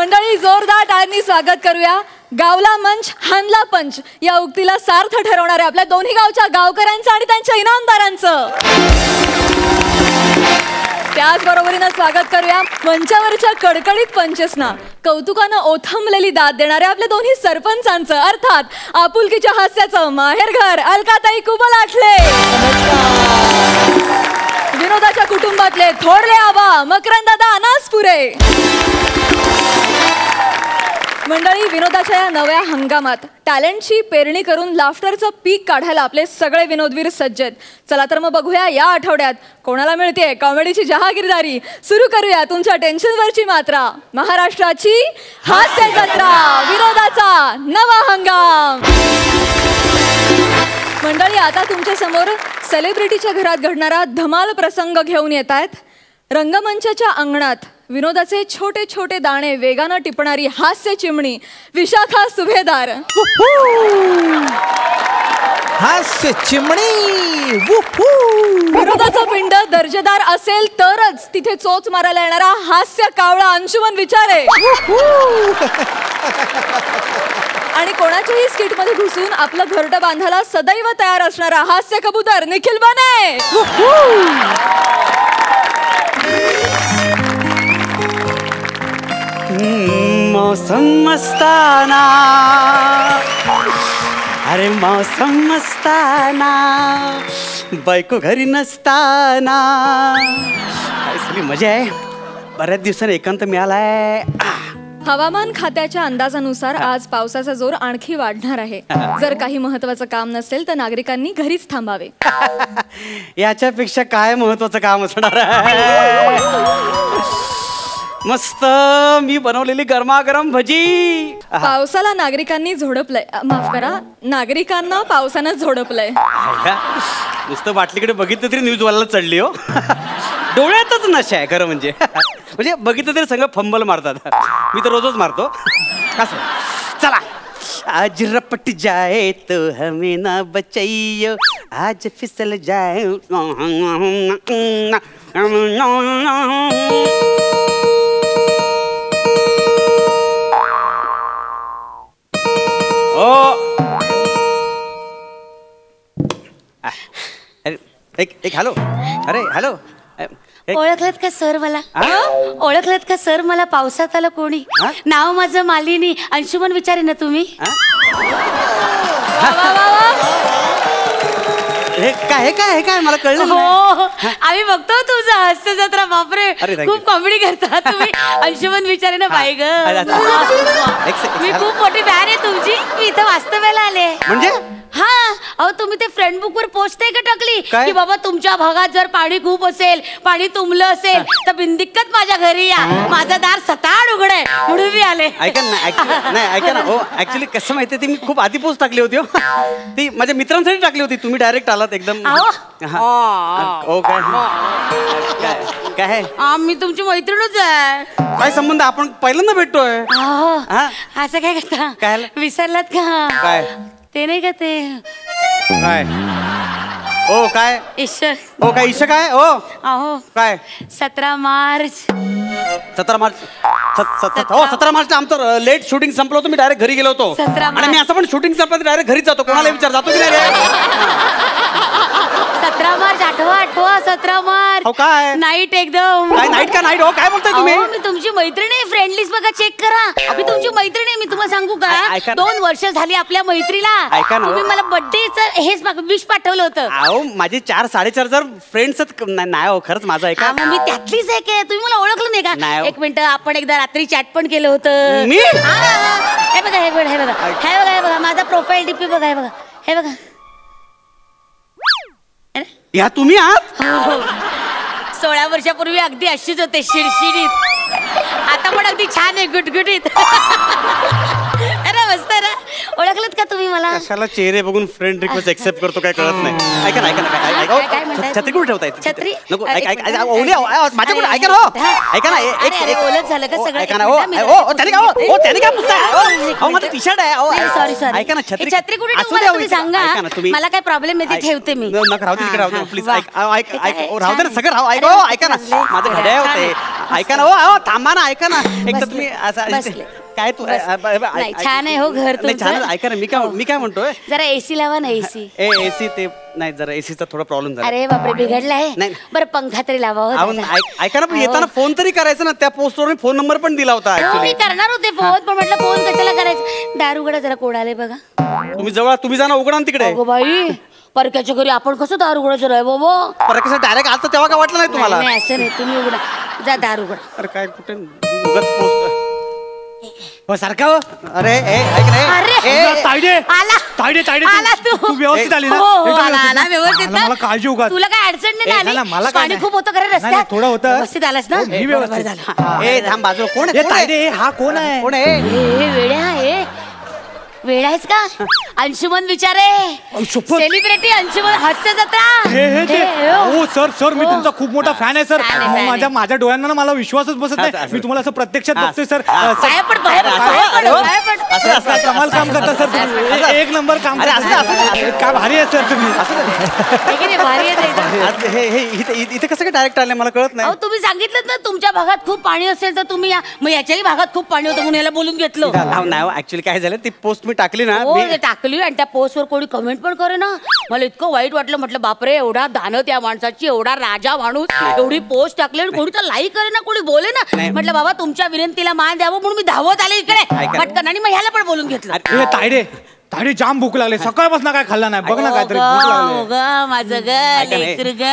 मंडळी जोरदार टाळ्यांनी स्वागत करूया. गावला मंच हानला पंच या उक्तीला सार्थ ठरवणाऱ्या आपल्या दोन्ही गावच्या गावकऱ्यांचं आणि त्यांच्या इनामदारांचं. त्याचबरोबरीनं स्वागत करूया मंचावरच्या कडकडीत पंचसना कौतुकानं ओथंबलेली दाद देणाऱ्या आपल्या दोन्ही सरपंचांचं, अर्थात आपुलकीच्या हास्याचं माहेरघर अलकाताई कुबल आठले. विनोदाच्या कुटुंबातले थोरले आबा मकरंदादा अनासपुरे. मंडळी, विनोदाच्या या नव्या हंगामात टॅलेंटची पेरणी करून लाफ्टरचं पीक काढायला आपले सगळे विनोदवीर सज्ज आहेत. चला तर मग बघूया या आठवड्यात कोणाला मिळते कॉमेडीची जहागीरदारी. सुरू करूया तुमच्या टेन्शनवरची मात्रा. महाराष्ट्राची हास्य जत्रा, विनोदाचा नवा हंगाम. मंडळी, आता तुमच्या समोर सेलिब्रिटीच्या घरात घडणारा धमाल प्रसंग घेऊन येत आहेत. रंगमंचाच्या अंगणात विनोदाचे छोटे छोटे दाणे वेगानं टिपणारी हास्य चिमणी विशाखा सुभेदार. हास्य चिमणी. विनोदाचा पिंड दर्जेदार असेल तरच तिथे चोच मारायला येणारा हास्य कावळा अंशुमन विचारे. आणि कोणाच्याही स्किट मध्ये घुसून आपलं घरटं बांधायला सदैव तयार असणारा हास्य कबूतर निखिल बाने. मौसम मस्ताना, अरे मौसम मस्ताना, बायको घरी नसताना. काय मजा आहे. बऱ्याच दिवसांनी एकांत मिळालाय. हवामान खात्याच्या अंदाजानुसार आज पावसाचा जोर आणखी वाढणार आहे. जर काही महत्वाचं काम नसेल तर नागरिकांनी घरीच थांबावे. याच्यापेक्षा काय महत्वाचं काम असणार आहे. मस्त मी बनवलेली गरमागरम भजी. पावसाला नागरिकांनी झोडपलंय. माफ करा, नागरिकांना पावसानं झोडपलंय. नुसतं बाटलीकडे बघितलं तरी न्यूज वाला चढली हो. डोळ्यातच नशा आहे खरं म्हणजे. म्हणजे बघितलं तरी सगळं फंबल मारतात. मी तर रोजच मारतो. कसं चला. आज रपट जाए तो हमें ना बचाइयो, आज फिसल जाए. एक हॅलो. अरे हॅलो. ओळखलत का सर मला? ओळखलत का सर मला? पावसात आलं कोणी. नाव माझं मालिनी. अंशुमन विचारे ना तुम्ही. हे काय मला कळलं. हो, आम्ही बघतो तुझं हास्य जत्रा. बापरे, खूप कॉमेडी करता तुम्ही. अंशुमन विचारे ना बाई ग. मी खूप मोठी फॅन आहे तुमची. मी इथं वास्तव्याला आले. म्हणजे हा, अहो तुम्ही ते फ्रेंड बुक वर पोस्ट आहे का टाकली की बाबा तुमच्या भागात जर पाणी खूप असेल, पाणी तुंबलं असेल तर बिनदिक्कत माझ्या घरी या. माझं दार सताड उघड आहे म्हणून मी आले. ऐका ना हो. ऍक्च्युली कसं माहितीये, ती मी खूप आधी पोस्ट टाकली होती. ती माझ्या मित्रांसाठी टाकली होती. तुम्ही डायरेक्ट आलात एकदम. काय मी तुमची मैत्रीणच आहे. काय संबंध? आपण पहिल्यांदा भेटतोय. असं काय करता? काय विसरलात का? काय ते नाही का ते काय? ओ काय ईश्वर. ओ काय ईश्वर काय? ओ अहो काय 17 मार्च. 17 मार्च. 17 मार्चला आमचं लेट शूटिंग संपलं होतं. मी डायरेक्ट घरी गेलो होतो. आणि मी असं पण शूटिंग संपलं डायरेक्ट घरीच जातो. कोणाला विचार जातो की नाही. 17 मार्च आठवा 17 मार्च. हो काय नाईट एकदम. काय नाईट का नाईट? हो काय बोलताय तुम्ही? मी तुमची मैत्रीण आहे. फ्रेंड लिस्ट बघा, चेक करा. मी तुमची मैत्रीण आहे. मी तुम्हाला सांगू का, 2 वर्ष झाली आपल्या मैत्रीला. तुम्ही मला बर्थडेचं हेच विश पाठवलं होतं. अहो माझे 4-4.5 फ्रेंड्स नाही हो. खरंच माझं आहे का? मी त्यातलीच एक आहे. तुम्ही मला ओळखलं नाही का? एक मिनिट, आपण एकदा रात्री चॅट पण केलं होतं. मी हे बघा माझा प्रोफाईल डीपी बघा. हे बघा, हे बघा. या तुम्ही आहात? 16 वर्षापूर्वी अगदी अशीच होते, शिडशिडीत. आता पण अगदी छान आहे, गुटगुटीत. अरे मस्त ना. ओळखलत का तुम्ही मला. कशाला चेहरे बघून फ्रेंड रिक्वेस्ट एक्सेप्ट करतो काय कळत नाही. ऐका ना काय म्हणताय? छत्री कुठे ठेवताय? छत्री? नको ओली माझ्याकडे ऐका ना ऐका ना ओलच झालं का सगळं? ऐका ना त्याने काय पुसताय? माझं टी शर्ट आहे. सॉरी ऐका ना छत्री कुठे ठेवू मला तुम्ही सांगा. मला काय प्रॉब्लेम आहे ते ठेवते मी. नका राहू दे तिकडे राहू दे प्लीज. राहू दे ना सगळं राहू. ऐका ना माझं घड्याळ होते. ऐका ना हो थांबा ना. ऐका ना एक तर तुम्ही असं काय तू छान आहे हो घर तुमचं. ऐका ना मी काय म्हणतोय जरा एसी लावा ना. एसी ते नाही जरा एसीचा थोडा प्रॉब्लेम झाला. अरे बापरे बिघडलाय. नाही. बरं पंखा तरी लावा. ऐका ना येताना फोन तरी करायचा ना. त्या पोस्टवर मी फोन नंबर पण दिला होता मी ऍक्च्युली. करणार होते फोन पण म्हटलं फोन कशाला करायचं. दार उघडा जरा कोण आले बघा. तुम्ही जा ना उघडा ना तिकडे. अगो बाई परक्याच्या घरी आपण कसं दार उघडायचं रे बाबा. पर कसं डायरेक्ट आता तेव्हा काय वाटलं नाही तुम्हाला? नाही असं नाही तुम्ही उघडा जा दार उघडा. अरे काय कुठे उगाच पोस्ट सारखा अरे ऐक अरे तायडे आला तायडे तायडे आला तू व्यवस्थित आली ना? आला व्यवस्थित ना? मला काळजी उगा. तुला काय अडचण नाही नाही, झाली? मला काय पाणी नाही. खूप होतं खरं नाही, रस्त्यात. थोडं होतं. व्यवस्थित आलास ना? मी व्यवस्थित. झालं. ए थांब बाजू कोण आहे? तायडे हा कोण आहे? कोण आहे? हे वेड्या आहे वेळ आहेस का? अंशुमन विचारे शपथ. सेलिब्रिटी अंशुमन हास्य जत्रा. हो सर मी तुमचा खूप मोठा फॅन आहे सर. fan आहे. माझ्या डोळ्यांना ना मला विश्वासच बसत नाही. मी तुम्हाला असं प्रत्यक्षात बघतोय सर. पाया पड पाया पड पाया पड. कमाल काम करता सर तुम्ही. एक नंबर काम करता. काय भारी आहे सर तुम्ही. भारी आहे ते. आज इथे कसं काय डायरेक्ट आले मला कळत नाही. अहो तुम्ही सांगितलं ना तुमच्या भागात खूप पाणी असेल तर तुम्ही या. मग याच्याही भागात खूप पाणी होतं म्हणून याला बोलून घेतलं. नाही ऍक्च्युली काय झालं ती पोस्ट मी टाकली ना. हो ते टाकली आणि त्या पोस्टवर कोणी कमेंट पण करे ना. मला इतकं वाईट वाटलं. म्हटलं बापरे एवढा दानत या माणसाची एवढा राजा माणूस एवढी पोस्ट टाकली आणि कोणी तर लाईक करे ना कोणी बोले ना. म्हटलं बाबा तुमच्या विनंतीला मान द्यावं म्हणून मी धावत आले इकडे पटकन आणि मग ह्याला पण बोलून घेतलं. तायडे तायडे जाम भूक लागले. सकाळपासून काय खाल्ला नाही. बघ ना काहीतरी भूक लागली. माझं ग लेकर ग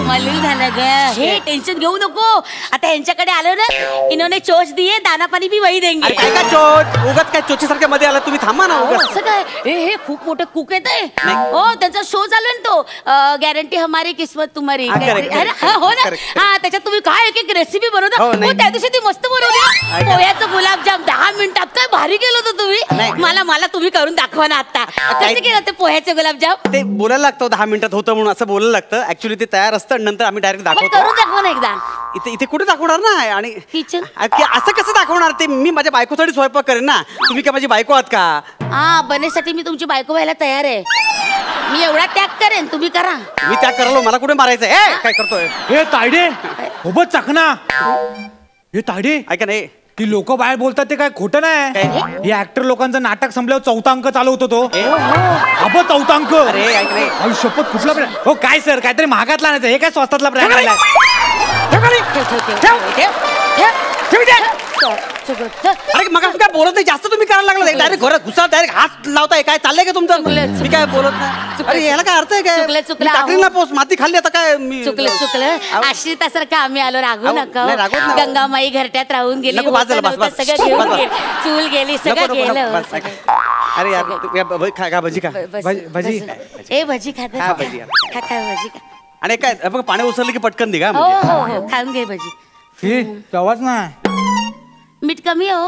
मलिन झालं ग. हे टेन्शन घेऊ नको. आता यांच्याकडे आलो ना इन्होंने चोच दिए दाना पाणी भी वही देंगे. काय का चोच उगाच काय चोचीसारख्या मध्ये आला तुम्ही थांबा ना उगाच. असं काय हे खूप मोठे कुक येत आहे. हो त्यांचा शो चालू आहे ना तो गॅरंटी हमारी किस्मत तुम्हारी. हो ना हा त्याच्यात तुम्ही काय एक एक रेसिपी बनवता. त्या दिवशी ती मस्त बनवली पोह्याचं गुलाबजाम 10 मिनिटात. काय भारी केलं होतं तुम्ही. मला तुम्ही करून दाखवा ना आता. कसं केलं ते पोह्याचं गुलाबजाम? ते बोलायला लागतं 10 मिनिटात होतं म्हणून असं बोलायला लागतं. ऍक्च्युली ते तयार असतं नंतर आम्ही डायरेक्ट दाखवतो. करून दाखवा ना एकदा. इथे कुठे दाखवणार ना. आणि किचन असं कसं दाखवणार ते. मी माझ्या बायकोसाठी स्वयंपाक करेन ना. तुम्ही काय माझी बायको आहात का? हा बनेसाठी मी तुमची बायको व्हायला तयार आहे. मी एवढा त्याग करेन तुम्ही करा. मी त्याग करालो मला कुठे मारायचंय. काय करतोय हे तायडे सोबत चकना. हे तायडे ऐका नाही ती लोक बाहेर बोलतात ते काय खोटं नाही. हे ऍक्टर लोकांचं नाटक संपल्यावर 4था अंक चालू होतो तो. अबो 4था अंक. अरे ऐक नाही शपथ कुठला ब्रँड. हो काय सर काहीतरी महागातला आणायचं. हे काय स्वस्तातला ब्रँड आलाय. अरे मग काय बोलत नाही जास्त तुम्ही करायला लागला. डायरेक्ट घरात घुसा डायरेक्ट हात लावताय. काय चाललंय का तुमचं? मी काय बोलत नाही. अरे याला काय अर्थ आहे काय? टाकली ना पोस्ट माती खाल्ली आता काय मी चुकलं आश्रितासारखं आम्ही आलो. रागू नका. गंगामाई घरट्यात राहून गेली. नको, बाजूला बस, बस. सगळं घेऊन गेली. चूल गेली सगळं गेलं. अरे यार खा भजी का भजी ए भजी खाता हा, भजी. खा भजी खा. आणि काय बघ पाणी उसरलं की पटकन निघा. हो हो हो खाऊन घे भजी. तेव्हाच नाही मीठ कमी हो.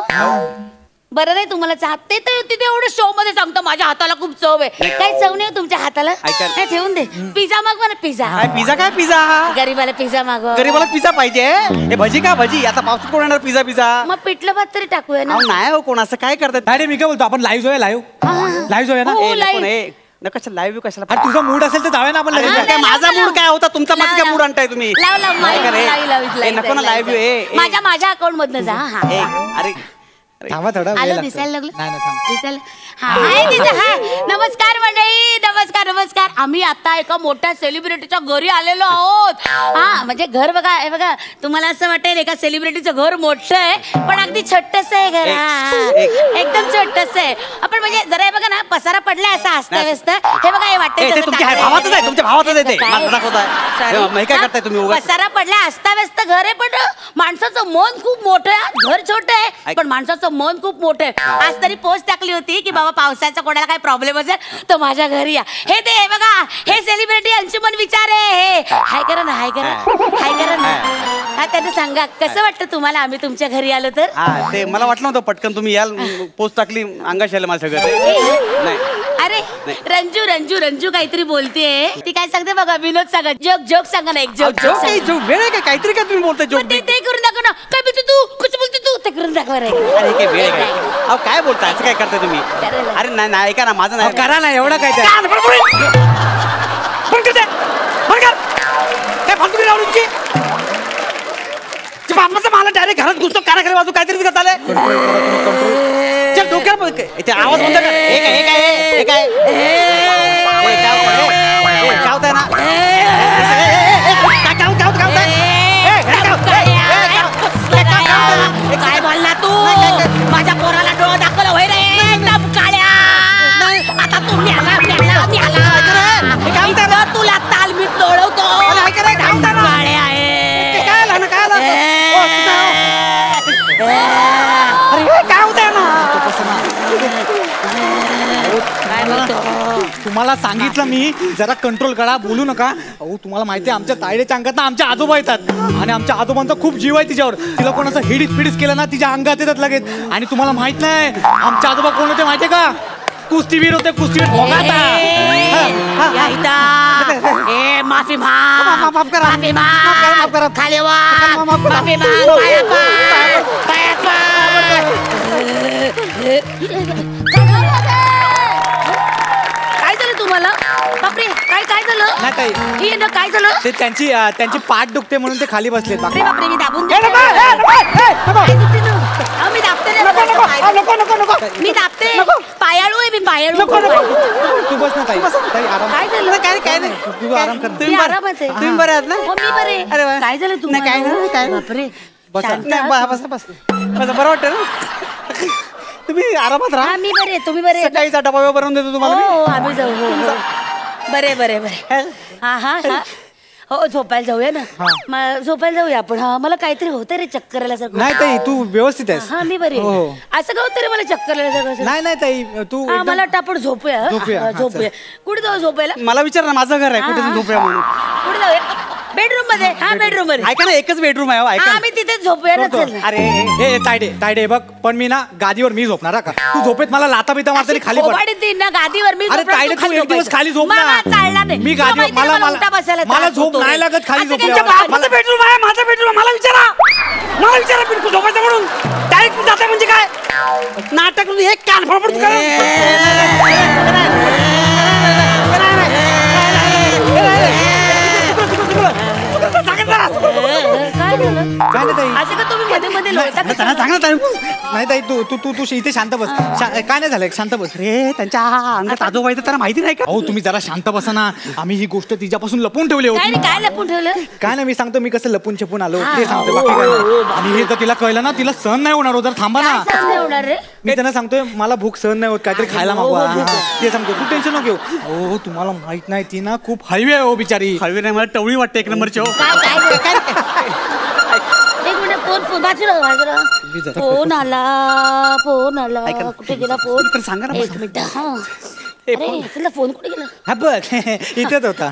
बरं नाही तुम्हाला चाहत ते तर तिथे एवढं शो मध्ये सांगतो माझ्या हाताला खूप चव आहे. काय चव नाही तुमच्या हाताला. काय ठेवून दे. पिझ्झा मागवा ना. पिझ्झा काय पिझ्झा. गरीबाला पिझ्झा मागवा. गरीबाला पिझ्झा पाहिजे. हे भजी का भजी. आता पावसात कोण येणार पिझ्झा. मग पिठलं भात तरी टाकूया ना. नाही हो कोण असं काय करतात. तायडे मी काय बोलतो आपण लाईव्ह जाऊया. लाईव्ह जाऊया ना. कशाला लाईव्ह कशाला. तुझा मूड असेल तर जाऊया ना आपण. काय माझा मूड काय होता तुमचा माझा काय मूड आणताय तुम्ही. नको ना लाईव्ह. माझ्या अकाउंट मधनं जा. अरे थांबा थोडा आलो दिसायला लागलं. नाही दिसायला. नमस्कार मंडळी. नमस्कार. आम्ही आता एका मोठ्या सेलिब्रिटीच्या घरी आलेलो आहोत. हा म्हणजे घर बघा हे बघा तुम्हाला असं वाटेल एका सेलिब्रिटीचं घर मोठं आहे पण अगदी छोटस आहे घर. एकदम छोटस आहे. आपण म्हणजे जरा हे बघा ना पसारा पडलाय असा असता व्यस्त. हे बघा हे वाटतं तुमच्या भावातच आहे. तुमच्या भावातच आहे ते काय करताय तुम्ही. पसारा पडलाय असता व्यस्त घर आहे पण माणसाचं मन खूप मोठं आहे. घर छोटं आहे पण माणसाचं मन खूप मोठं आहे. आज तरी पोस्ट टाकली होती की बाबा पावसाचा कोणाला काय प्रॉब्लेम असेल तर माझ्या घरी या. हे बघा हे सेलिब्रिटी अंशुमन विचारे. हाय करा ना. हाय करा ना. हा त्यांना सांगा कसं वाटतं तुम्हाला आम्ही तुमच्या घरी आलो तर. ते मला वाटलं होतं पटकन तुम्ही याल. पोस्ट टाकली अंगाश आलं माझ्या सगळं. नाही अरे रंजू रंजू रंजू काहीतरी बोलतेय ती काय सांगते बघा विनोद सांगा जोक जोक सांगा ना एक जोक जोक जोक वेळ आहे का काहीतरी काय तुम्ही बोलताय जोक ते करून दाखव ना काय बोलतो तू कुछ बोलतो तू ते करून दाखव रे अरे काय वेळ आहे काय अहो काय बोलताय असं काय करताय तुम्ही अरे नाही नाही ऐका ना माझं नाही करा ना एवढा काय काय फालतू राहू तुमची बापाचा मला डायरेक्ट घरात घुसतो कानाखाली बाजू काहीतरी करत आलंय चल डोक्यावर इथे आवाज बंद कर हे काय हे काय हे काय काय होतंय ना काय बोलला तू माझ्या पोराला डोळा दाखवला होय रे एकदम काळ्या आता तू म्याला म्याला म्याला तुला तालमीत लोळवतो काळे आहे तुम्हाला सांगितलं मी जरा कंट्रोल करा बोलू नका. अहो तुम्हाला माहिती आहे आमच्या तायडेच्या अंगात ना आमच्या आजोबा येतात आणि आमच्या आजोबांचा खूप जीव आहे तिच्यावर. तिला कोण असं हिडीस पिडीस केलं ना तिच्या अंगात येतात लगेच. आणि तुम्हाला माहित नाही आमचे आजोबा कोण होते माहितीये का? कुस्तीवीर होते. कुस्तीवीर माफी माफ करा माफी माफ करा खाली वा माफी काय झालं तुम्हाला बापरे काय काय झालं नाही ताई काय झालं ते त्यांची पाठ दुखते म्हणून ते खाली बसलेत. बापरे बापरे मी दाबून मी दाबते पायाळू आहे मी पायाळू तू बस ना ताई ताई आराम काय झालं काय नाही तू आराम कर. तुम्ही आरामात आहे तुम्ही बरे आहात ना मी बरे अरे वा. काय झालं तुम्हाला काय बापरे बस बरं वाटतं ना तुम्ही आरामात राहा. मी बरे तुम्ही बरे सकाळीचा डबा बनवून देतो तुम्हाला हो आम्ही जाऊ हो बरे बरे बरे हा हा हा हो झोपायला जाऊया ना झोपायला जाऊया आपण हा मला काहीतरी होतं रे चक्कर आल्यासारखं. नाही ताई तू व्यवस्थित आहेस. हा मी बरी हो. असं का होतं रे मला चक्कर आल्यासारखं. नाही नाही ताई तू हा मला वाटतं आपण झोपूया झोपूया कुठे जाऊ झोपायला मला विचार ना माझं घर आहे कुठे झोपूया म्हणून कुठे जाऊया बेडरूम मध्ये हा बेडरूम मध्ये ऐका ना एकच बेडरूम आहे ऐका आम्ही तिथे झोपूया ना चल अरे हे तायडे बघ पण मी ना गादीवर मी झोपणार का? तू झोपेत मला लाता बिता मारतरी खाली पड. ना गादीवर मी अरे तायडे तू एक दिवस खाली झोप ना. चालणार नाही मी गादीवर मला झोप नाही लागत खाली झोपल्यावर. माझं बेडरूम आहे माझं बेडरूम मला विचारा बिलकुल झोपायचं म्हणून डायरेक्ट जाता म्हणजे काय नाटक एक कान फडफड काय झालं काय नाही ताई असं का तुम्ही मध्ये मध्ये लोळता नाही ताई तू तू तू तू इथे शांत बस. काय नाही झालं शांत बस. रे त्यांच्या अंगात आजोबा येतं त्यांना माहिती नाही का? अहो तुम्ही जरा शांत बसा ना. आम्ही ही गोष्ट तिच्यापासून लपून ठेवली होती. काय लपून ठेवलं काय नाही मी सांगतो मी कसं लपून छपून आलो ते सांगतो बाकी काय नाही. आणि हे जर तिला कळलं ना तिला सहन नाही होणार. जर थांबा ना काय सांगू होणार रे मी त्यांना सांगतोय मला भूक सहन नाही होत काहीतरी खायला मागवा. ते सांगतो तू टेन्शन नको घेऊ. हो तुम्हाला माहित नाही ती ना खूप हळवी आहे हो बिचारी. हळवी नाही मला टवळी वाटते एक नंबरची हो. काय एक मिनिट फोन बाजूला फोन आला कुठे गेला फोन सांगा ना एक मिनिट अरे तुला फोन कुठे गेला हा बघ इथेच होता.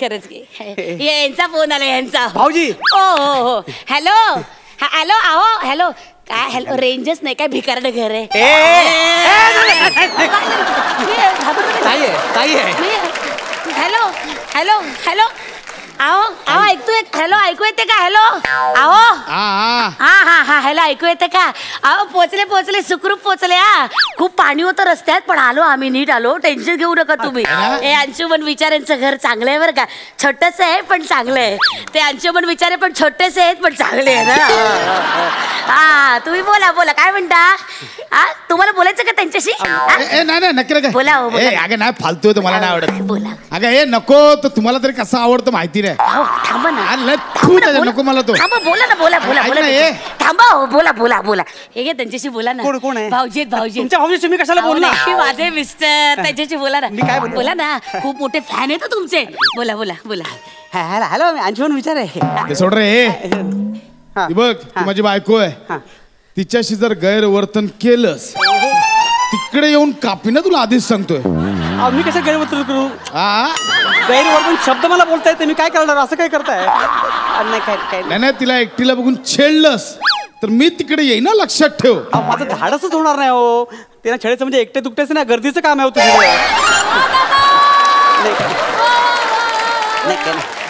खरंच की यांचा फोन आला यांचा भाऊजी हो हॅलो हॅलो आहो हॅलो काय हॅलो रेंजच नाही काय भिकारड घर आहे हॅलो हॅलो हॅलो आओ आओ ऐकतोय हॅलो ऐकू येते का हॅलो आओ हा हा हा हॅलो ऐकू येते का आओ पोचले सुखरूप पोचले हा खूप पाणी होतं रस्त्यात पण आलो आम्ही नीट आलो टेन्शन घेऊ नका तुम्ही हे अंशुमन विचारांचं घर चांगलं आहे बरं का छोटस आहे पण चांगलं आहे ते अंशुमन विचारे पण छोटेसे आहेत पण चांगले आहे ना हा तुम्ही बोला काय म्हणता हा तुम्हाला बोलायचं का त्यांच्याशी नाही नक्की नका बोला अगं नाही फालतू तुम्हाला नाही आवडत बोला अगं हे नको तर तुम्हाला तरी कसं आवडतं माहिती नाही थांबा ना नको मला तो थांबा बोला ना बोला थांबा हो बोला हे घे त्यांच्याशी बोला ना कोण आहे भाऊजी तुमच्या भाऊजी तुम्ही कशाला बोलला माझे मिस्टर त्यांच्याशी बोला ना काय बोला ना खूप मोठे फॅन आहेत तुमचे बोला हॅलो अंशुमन विचार आहे ते सोड रे बघ ती माझी बायको आहे तिच्याशी जर गैरवर्तन केलंस तिकडे येऊन कापी ना तुला आधीच सांगतोय मी कसं गैरवर्तन करू गैरवर्तन शब्द मला बोलता येते मी काय करणार असं काय करताय नाही तिला एकटीला बघून छेडलंस तर मी तिकडे येईन ना लक्षात ठेव. माझं धाडसच होणार नाही हो ते ना छळायचं म्हणजे एकटे दुकटेच ना, गर्दीचं काम आहे होतं.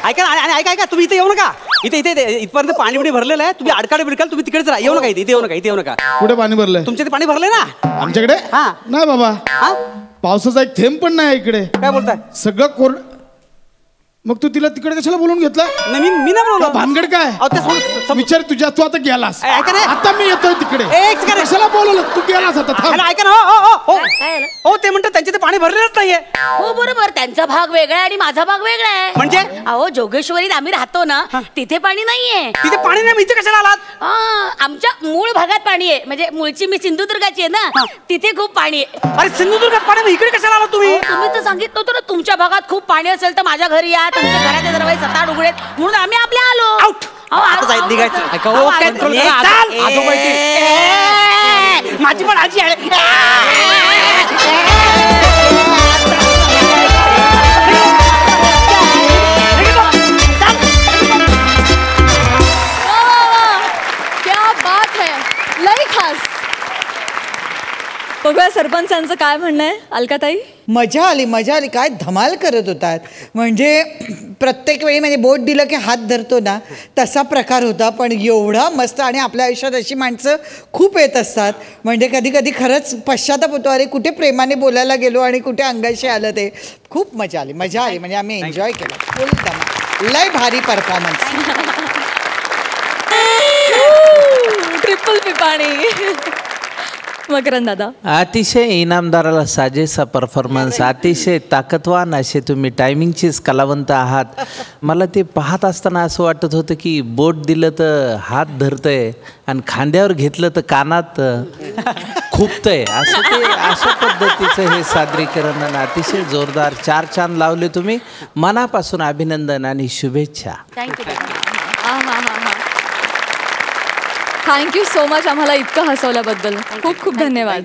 ऐका आणि ऐका तुम्ही इथे येऊ नका. इथे इथपर्यंत पाणी बिणी भरलेलं आहे. तुम्ही अडकाडे बिडकाल तुम्ही तिकडेच राहा. येऊ नका इथे येऊ नका. कुठे पाणी भरलंय? तुमच्या इथे पाणी भरलंय ना आमच्याकडे? हा. नाही बाबा, हा पावसाचा एक थेंब पण नाही इकडे. काय बोलताय? सगळं कोरड. मग तू तिला तिकडे कशाला बोलून घेतला? नाही मी नाही बोललो. भानगड काय? विचार तुझ्या, तू आता गेलास. ऐका ना. आता मी येतोय तिकडे. एक सेकंड. कशाला बोलवलं? तू गेलास आता. थांब. ऐका ना. हो ते म्हणतात त्यांचे ते पाणी भरलेलंच नाहीये. हो बरोबर, त्यांचा भाग वेगळा आहे आणि माझा भाग वेगळा आहे. म्हणजे अहो जोगेश्वरीत आम्ही राहतो ना, तिथे पाणी नाहीये. तिथे पाणी नाही, इथे कशाला आलात? आमच्या मूळ भागात पाणी आहे. म्हणजे मूळची मी सिंधुदुर्गाची आहे ना, तिथे खूप पाणी आहे. अरे सिंधुदुर्गात पाणी, इकडे कशाला आला तुम्ही? तुम्ही तर सांगितलं होतं ना, तुमच्या भागात खूप पाणी असेल तर माझ्या घरी या. तुमच्या घराच्या दरवाजे 7-8 उघडेत म्हणून आम्ही आपल्या आलो. आउट. आता जायचं निघायचं. माझी पण आजी आहे. क्या बात है, लई खास. बघूया सरपंचांचं काय म्हणणं आहे. अलकाताई? मजा आली. काय धमाल करत होतात. म्हणजे प्रत्येक वेळी म्हणजे बोट दिलं की हात धरतो ना, तसा प्रकार होता. पण एवढा मस्त. आणि आपल्या आयुष्यात अशी माणसं खूप येत असतात. म्हणजे कधी कधी खरंच पश्चाताप होतो, अरे कुठे प्रेमाने बोलायला गेलो आणि कुठे अंगाशी आलं. ते खूप मजा आली. म्हणजे आम्ही एन्जॉय केलं. फुल धमाल. लय भारी परफॉर्मन्स. ट्रिपल पिपाणी. मकरंद दादा? अतिशय इनामदाराला साजेसा परफॉर्मन्स. अतिशय ताकदवान असे तुम्ही टायमिंगचेच कलावंत आहात. मला ते पाहत असताना असं वाटत होतं की बोट दिलं तर हात धरतंय आणि खांद्यावर घेतलं तर कानात खुपतंय. असं ते अशा पद्धतीचं हे सादरीकरण आणि अतिशय जोरदार. 4 चांद लावले तुम्ही. मनापासून अभिनंदन आणि शुभेच्छा. थँक्यू सो मच आम्हाला इतकं हसवल्याबद्दल. खूप खूप धन्यवाद.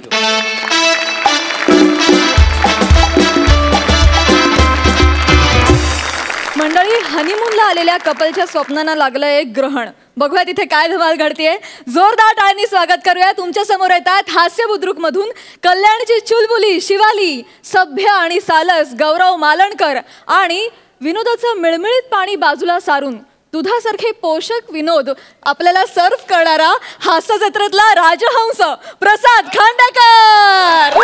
मंडळी, हनीमूनला आलेल्या कपलच्या स्वप्नांना लागलं एक ग्रहण. बघूया तिथे काय धमाल घडतीये. जोरदार टाळ्यांनी स्वागत करूया. तुमच्या समोर येतात हास्य बुद्रुक मधून कल्याणची चुलबुली शिवाली, सभ्य आणि सालस गौरव मालणकर आणि विनोदाचं मिळमिळीत पाणी बाजूला सारून दुधासारखे पोषक विनोद आपल्याला सर्व करणारा हास्य जत्रेतला राजहंस प्रसाद खांडेकर.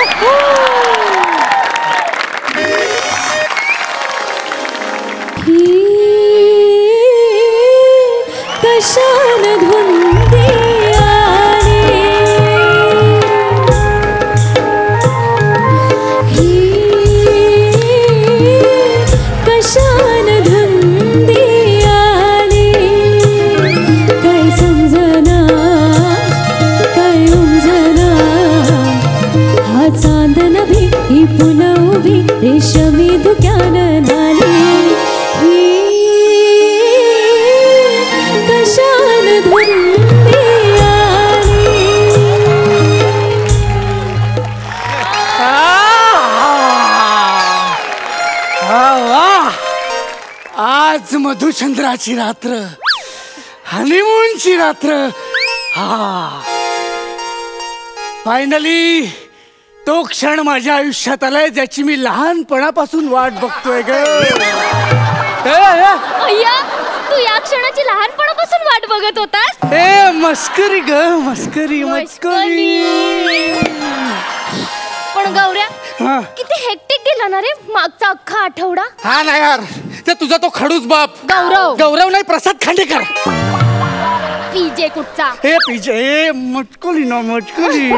कशान धुंदी कशान धुंदी काय समजना काय उमजना हा चांद नभी ही पुन्हा उभी रेशमी धुक्यान नाली कशान धुंदी आज मधुचंद्राची रात्र, हनीमूनची रात्र. फायनली तो क्षण माझ्या आयुष्यात आलाय ज्याची मी लहानपणापासून वाट बघतोय ग. अय्या, तू या क्षणाची लहानपणापासून वाट बघत होतास? ए मस्करी ग, मस्करी. पण गौऱ्या, किती हेक्टिक गेला ना रे मागचा अख्खा आठवडा. हा ना यार, ते तुझा तो खडूस बाप गौरव नाही, प्रसाद खांडेकर. पीजे कुठचा? हे पीजे मटकुली ना मटकुली.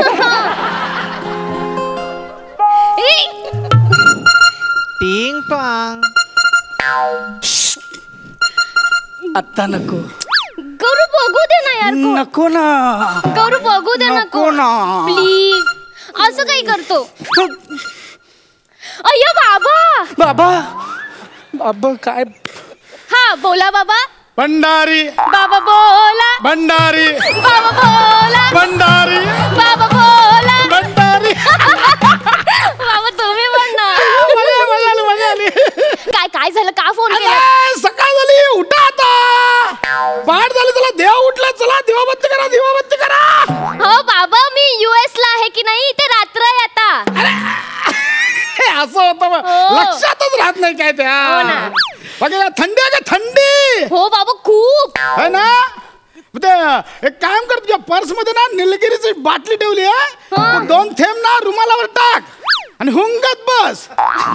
टिंग टॉंग. आता नको गौरव, बघू दे ना यार. नको ना गौरव, बघू दे नको ना प्लीज. असं काही करतो? अय्या बाबा. बाबा काय? हा बोला बाबा. भंडारी बाबा बोला. भंडारी बाबा बोला. भंडारी बाबा बोला. भंडारी. बाबा तुम्ही पण ना. काय झालं? का फोन केला? सकाळ झाली, उठा आता. पहाट झाली, चला देव उठला. चला दिवाबत्ती करा. हो बाबा, मी US ला आहे की नाही, इथे रात्र आहे लक्षातच राहत नाही काय त्या बघा थंडी आहे का थंडी हो बाबा खूप है ना ते एक काम कर तुझ्या पर्स मध्ये ना निलगिरीची बाटली ठेवली आहे 2 थेंब ना रुमालावर टाक आणि हुंगत बस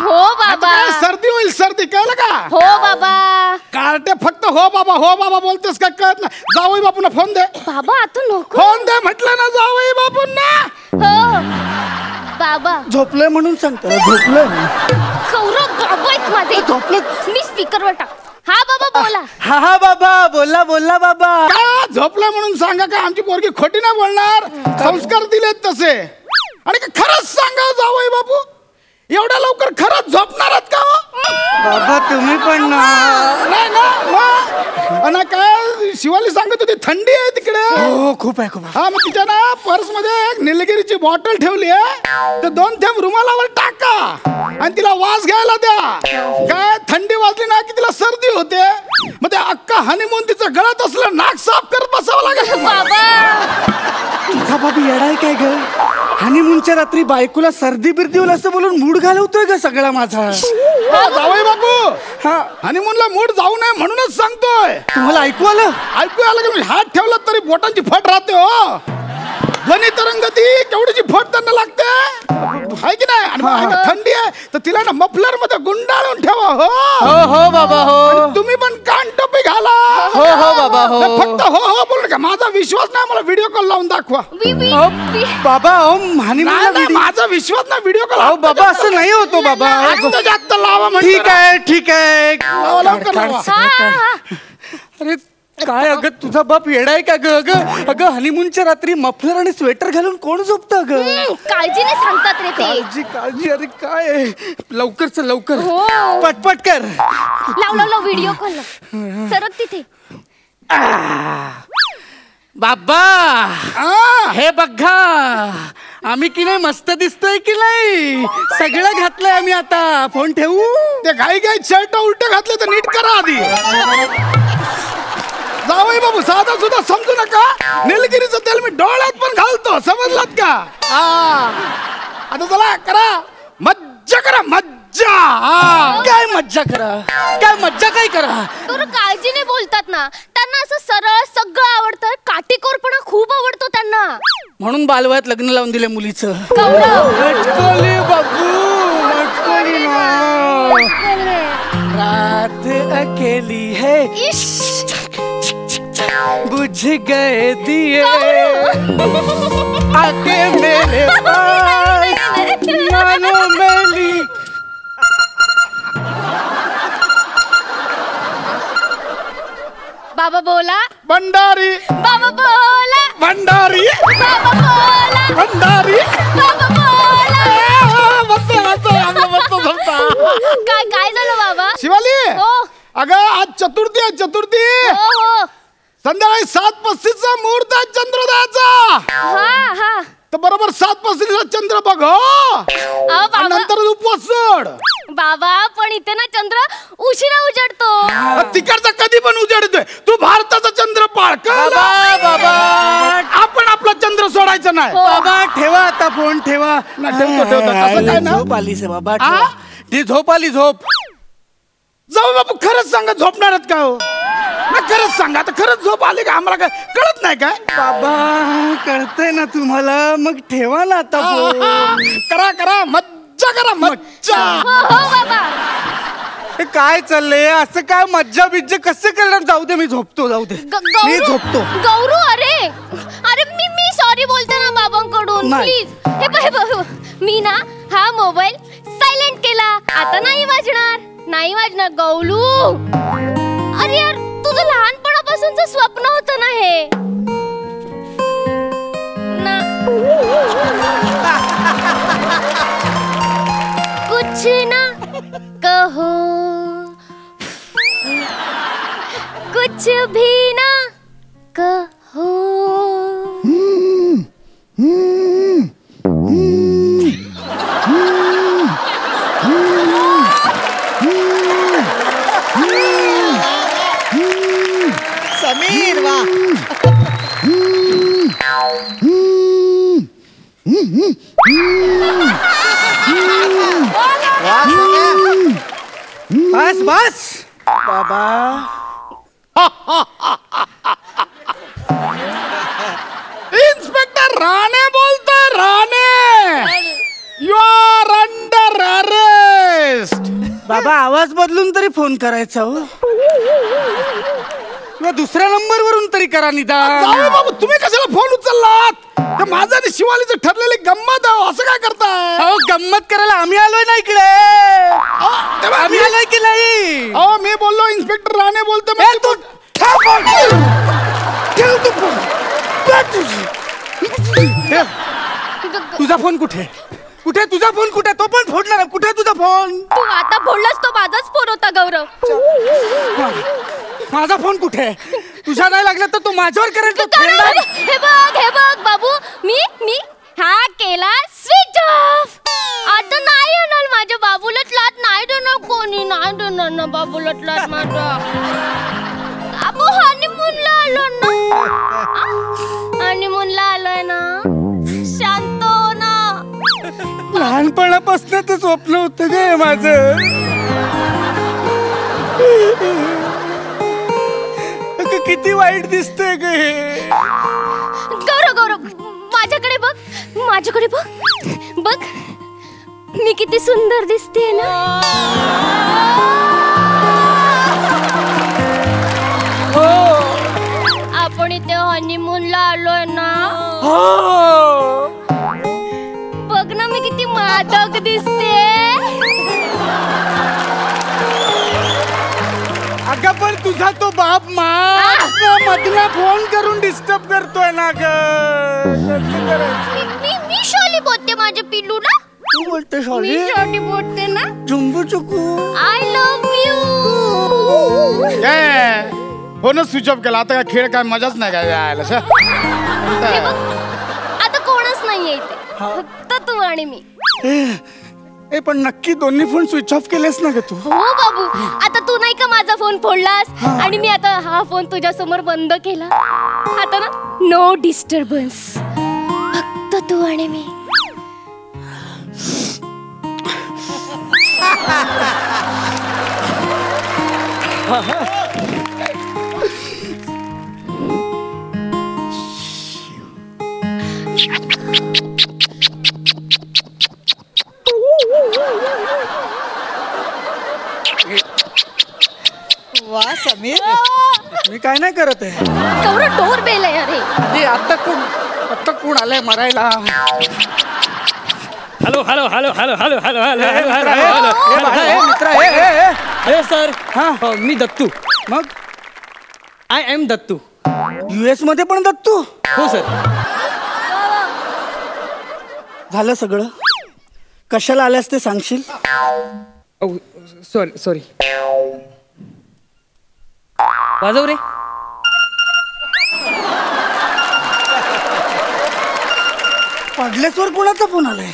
हो बाबा सर्दी होईल सर्दी कळलं का हो बाबा कार्टे फक्त हो बाबा बोलतेस काय कळत नाही जावई बापूंना फोन दे बाबा आता नको फोन दे म्हटलं ना जावई बापूंना हो बाबा झोपलंय म्हणून सांगतो झोपलंय गौरव बाबा आहेत माझे झोपलं मी स्पीकरवर टाक हा बाबा बोला हा बाबा बोलला बाबा काय झोपलं म्हणून सांगा का आमची पोरगी खोटी नाही बोलणार संस्कार दिलेत तसे आणि खरंच सांगा जावई बापू एवढ्या लवकर खरंच झोपणारच का बाबा तुम्ही पण नाही ना काय शिवाली सांगत होती थंडी आहे तिकडे हो खूप आहे हा मग तिच्या ना पर्स मध्ये एक निलगिरीची बॉटल ठेवली आहे तर 2 थेंब रुमालावर टाका आणि तिला वास घ्यायला द्या काय थंडी वाजली ना की तिला सर्दी होते मग ते अक्का हनीमून तिचं गळत असलं नाक साफ करत बसावं लागेल तुझा बाबा येडाय काय ग हनीमूनच्या रात्री बायकोला सर्दी बिर्दी होईल असं बोलून मूड घालवतोय ग सगळा माझा जावई बापू हनीमूनला मूड जाऊ नये म्हणूनच सांगतोय तुम्हाला ऐकू आलं की मी हात ठेवला तरी बोटांची फट राहते हो ध्वनी तरंगती केवढीची फट त्यांना लागते आहे की नाही आणि थंडी आहे तर तिला ना मफलर मध्ये गुंडाळून ठेवा हो बाबा हो तुम्ही पण कान टोपी घाला हो बाबा हो फक्त हो बोल का माझा विश्वास नाही मला व्हिडिओ कॉल लावून दाखवा बाबा नाही, माझा विश्वास नाही व्हिडिओ कॉल बाबा असं नाही होतो बाबा जास्त लावा ठीक आहे लवकर लावा अरे काय अगं तुझा बाप येडाय का ग अगं हनीमूनच्या रात्री मफलर आणि स्वेटर घालून कोण झोपतं ग काळजीने सांगतात रे ते काळजी अरे काय लवकर हो. पटपट कर लाव व्हिडिओ कॉल सरक तिथे बाबा हे बघा आम्ही की नाही मस्त दिसतोय की नाही सगळं घातलंय आम्ही आता फोन ठेवू ते घाई शर्ट उलटे घातले तर नीट करा आधी जावई बाबू साधा सुद्धा समजू नका निलगिरीचं तेल मी डोळ्यात पण घालतो समजलात का आता चला करा मज्जा करा मज्जा काय मज्जा करा तर काळजीने बोलतात ना त्यांना असं सरळ सगळं आवडतं काटेकोरपणा खूप आवडतो त्यांना म्हणून बालवयात लग्न लावून दिले मुलीचं रात अकेली है बुझ गए दिए आके मेरे पास मानो मेरी बाबा बोला भंडारी बाबा बोला भंडारी बाबा बोला भंडारी बाबा बोला काय झालं बाबा शिवाली हो अगं आज चतुर्थी आहे चतुर्थी हो संध्याकाळी 7:35 मुहूर्त आहे चंद्रोदयाचा हा तर बरोबर 7:35 चंद्र बघ बाबा नंतर उपवास सोड बाबा पण इथे ना चंद्र उशिरा उजडतो तिकडचा कधी पण उजडतोय तू भारताचा चंद्र पाळ बाबा आपण आपला चंद्र सोडायचा नाही बाबा ठेवा आता फोन ठेवा ठेवतो असं काय ना झोप आली से बाबा ती झोप आली झोप जाऊ बापू खरंच सांगा झोपणारच का हो खरंच सांगा आता खरंच झोप आली का आम्हाला काय कळत नाही काय बाबा कळतंय ना तुम्हाला मग ठेवा ना आता करा मज्जा करा मज्जा हो बाबा काय चाललंय असं काय मज्जा बिज्जा कसं करणार जाऊ दे मी झोपतो जाऊ दे मी झोपतो गौरू अरे मी सॉरी बोलते ना बाबांकडून प्लीज हे बघ मी ना हा मोबाईल सायलेंट केला आता नाही वाजणार गौलू अरे यार तुझं लहानपणापासूनचं स्वप्न होतं ना हे कुछ ना कहो कुछ भी ना कहो समीर वा बाबा इन्स्पेक्टर राणे बोलतोय. Rane, you are under arrest. बाबा आवाज बदलून तरी फोन करायचा हो, किंवा दुसऱ्या नंबर वरून तरी करा निदान. जावई बाबू तुम्ही कशाला फोन उचललात? ते माझं आणि शिवालीचं ठरलेली गंमत आहे. असं काय करताय? अहो गंमत करायला आम्ही आलोय ना इकडे. आम्ही आलोय की नाही? अहो मी बोललो इन्स्पेक्टर राणे बोलतो. ए, तू ठेव फोन. ठेव तू फोन. ठेव. तुझा फोन कुठे? कुठे तुझा फोन? कुठे? तो पण फोडणार. कुठे तुझा फोन? तू आता बोललास तो माझाच फोन होता गौरव. माझा फोन कुठे? तुझ्या नाही लागला तर तो माझ्यावर करेल. तो खेळणार. हे बघ बाबू, मी हा केला स्विच ऑफ. आता नाही येणार माझ्या बाबूला लाट. नाही देणार कोणी. नाही देणार ना बाबूला लाट माझा. बाबू हनीमूनला आलो ना. हनीमूनला आलोय ना. शांत हो ना. लहानपणापासून ते स्वप्न होतं ग माझं. किती वाईट दिसतंय ग हे. गौरव माझ्याकडे बघ. माझ्याकडे बघ. बघ मी किती सुंदर दिसते ना. आपण इथे हनीमूनला आलोय ना. बघ ना मी किती मादक दिसते. अगं पण तुझा तो बाप मधला फोन करून डिस्टर्ब करतोय ना ग. मी शॉली बोलते माझ्या पिल्लूला. तू बोलते मी शॉली? शॉली बोलते ना. जुंबू चुकू. I love you. फोनच स्विच ऑफ केला. आता काय खेळ काय मजाच नाही काय यायला. आता कोणच नाहीये इथे. फक्त तू आणि मी. ए पण नक्की दोन्ही फोन स्विच ऑफ केलेस ना ग तू? हो बाबू. आता तू नाही का माझा फोन फोडलास आणि मी आता हा फोन तुझ्या समोर बंद केला. आता ना नो डिस्टर्बन्स. फक्त तू आणि मी. वा समीर, मी काय नाही करत आहे. गौरव डोर बेल आहे अरे. अरे आता कोण आलाय मरायला? Hello hello hello hello hello hello hello hello ए मित्र, हॅलो सर. हा मी दत्तू. मग आय एम दत्तू. US मध्ये पण दत्तू? हो सर. झालं सगळं? कशाला आल्यास ते सांगशील? सॉरी. वाजव रे. पडलेसवर कोणाचा फोन आलाय?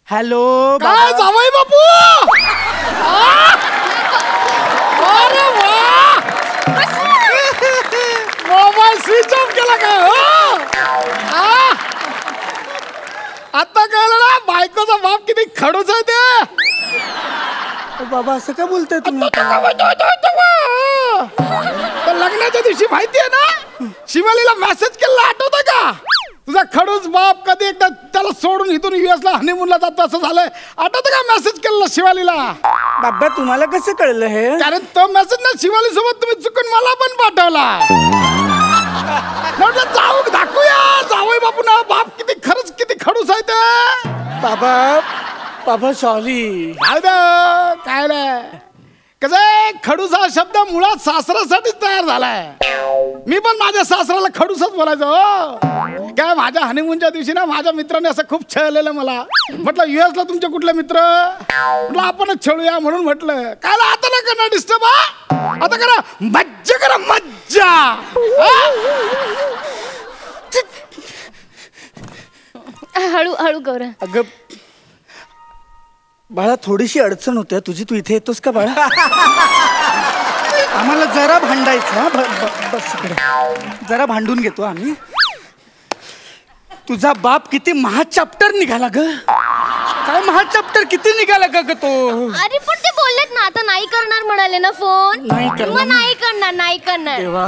हॅलो काय जावई बापू? अरे वा, मोबाईल स्विच ऑफ केला का? आता कळलं ना बायकोचा बाप किती खडूच आहे ते. बाबा असं काय बोलताय तुम्ही? तर लग्नाच्या दिवशी माहितीये ना शिवालीला मेसेज केला, आठवतं का? तुझा खडूस बाप कधी एकदा त्याला सोडून इथून US ला हनीमूनला जातो असं झालंय. आठवतं का मेसेज केला शिवालीला? बाबा तुम्हाला कसं कळलं हे? कारण तो मेसेज ना शिवाली सोबत तुम्ही चुकून मला पण पाठवला. म्हटलं जाऊ दाखवूया जावई बापू ना बाप किती खरंच किती खडूस आहे ते. बाबा सॉरी. काय नाही कसं खडूस हा शब्द मुळात सासऱ्यासाठीच तयार झालाय. मी पण माझ्या सासऱ्याला खडूसच बोलायचो. काय माझ्या हनीमूनच्या दिवशी ना माझ्या मित्राने असं खूप छळलेलं मला. म्हटलं US ला तुमचे कुठले मित्र? म्हटलं आपणच छळूया म्हणून म्हटलं. काय आता ना करा डिस्टर्ब. आता करा मज्जा, करा मज्जा. हळू हळू गौरव. अगं बाळा थोडीशी अडचण होते तुझी. तू इथे येतोस का बाळा? आम्हाला जरा भांडायचं. बस इकडे जरा भांडून घेतो आम्ही. तुझा बाप किती महाचॅप्टर निघाला ग. काय महाचॅप्टर किती निघाला ग तो? अरे पण ते बोललेत ना, आता नाही करणार म्हणाले ना फोन. नाही करणार. मग नाही करणार, नाही करणार. देवा.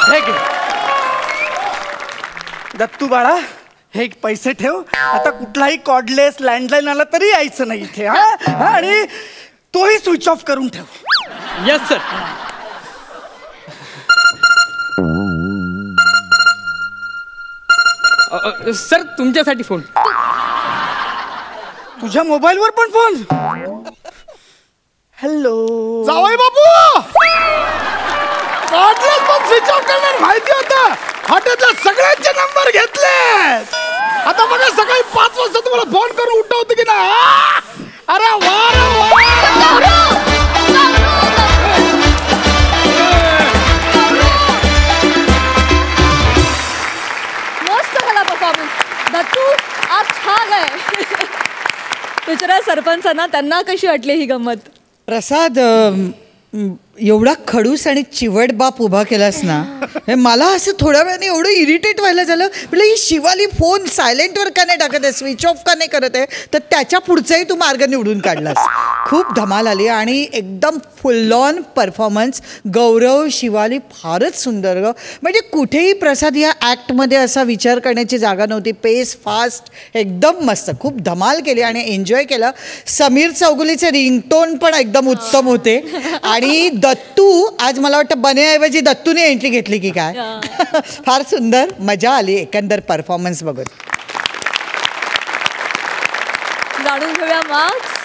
हे घे. दत्तू बाळा, हे पैसे ठेव. आता कुठलाही कॉर्डलेस लँडलाईन आला तरी यायचं नाही इथे. हा, आणि तोही स्विच ऑफ करून ठेव. Yes sir. सर तुमच्यासाठी फोन. तुझ्या मोबाईलवर पण फोन. हॅलो जावई बापू. कॉर्डलेस पण स्विच ऑफ करणार माहिती होतं. हॉटेलला सगळ्यांचे नंबर घेतले. आता बघा सकाळी 5 वाजता तुम्हाला फोन करून उठवतो की ना. अरे वा रे वा. मस्त झाला परफॉर्मन्स. दत्तू आज छान आहे. विचारा सरपंचांना, त्यांना कशी वाटली ही गंमत. प्रसाद, एवढा खडूस आणि चिवट बाप उभा केलास ना, हे मला असं थोड्या वेळाने एवढं इरिटेट व्हायला झालं. म्हटलं ही शिवाली फोन सायलेंटवर का नाही टाकत आहे, स्विच ऑफ का नाही करत आहे. तर त्याच्या पुढचाही तू मार्ग निवडून काढलास. खूप धमाल आली आणि एकदम फुल ऑन परफॉर्मन्स. गौरव, शिवाली फारच सुंदर ग. म्हणजे कुठेही प्रसाद या ॲक्टमध्ये असा विचार करण्याची जागा नव्हती. पेस फास्ट, एकदम मस्त. खूप धमाल केली आणि एन्जॉय केलं. समीर चौगुलेचे रिंगटोन पण एकदम उत्तम होते. आणि दत्तू, आज मला वाटतं बनेऐवजी दत्तूने एंट्री घेतली की काय. फार सुंदर, मजा आली एकंदर परफॉर्मन्स बघून. जाणून घेऊया मार्क्स.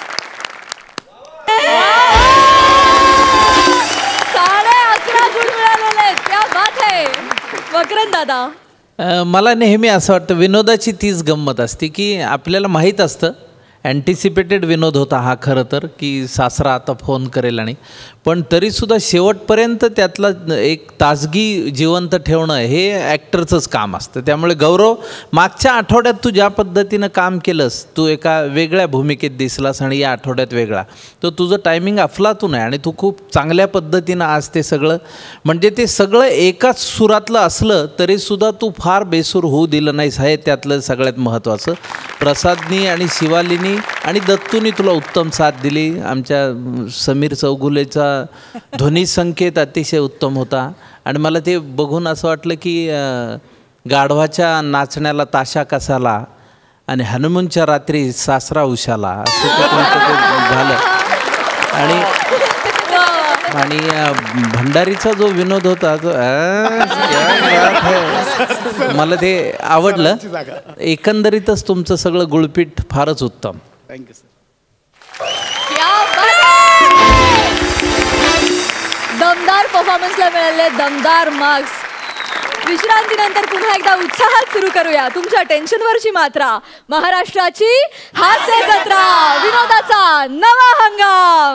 11.5 गुण मिळालेले आहेत. क्या बात आहे. वक्रन दादा, मला नेहमी असं वाटतं विनोदाची तीच गंमत असते की आपल्याला माहीत असतं, अँटिसिपेटेड विनोद होता हा खरं तर, की सासरा आता फोन करेल आणि पण तरीसुद्धा शेवटपर्यंत त्यातला एक ताजगी जिवंत ठेवणं हे ॲक्टरचंच काम असतं. त्यामुळे गौरव, मागच्या आठवड्यात तू ज्या पद्धतीनं काम केलंस, तू एका वेगळ्या भूमिकेत दिसलास आणि या आठवड्यात वेगळा, तर तुझं टायमिंग अफलातून आहे आणि तू खूप चांगल्या पद्धतीनं आज ते सगळं, म्हणजे ते सगळं एकाच सुरातलं असलं तरीसुद्धा तू फार बेसूर होऊ दिलं नाहीस. हे त्यातलं सगळ्यात महत्त्वाचं. प्रसादनी आणि शिवालीनी आणि दत्तूनी तुला उत्तम साथ दिली. आमच्या समीर चौगुलेचा ध्वनी संकेत अतिशय उत्तम होता आणि मला ते बघून असं वाटलं की गाढवाच्या नाचण्याला ताशा कसाला आणि हनुमानच्या रात्री सासरा उशाला असं ते झालं. आणि भंडारीचा जो विनोद होता तो मला ते आवडलं. एकंदरीतच तुमचं सगळं गुळपीठ फारच उत्तम. Thank you sir. दमदार परफॉर्मन्सला मिळाले दमदार मार्क्स. विश्रांतीनंतर पुन्हा एकदा उत्साहात सुरू करूया तुमच्या टेन्शनवरची मात्रा. महाराष्ट्राची हास्य जत्रा, विनोदाचा नवा हंगाम.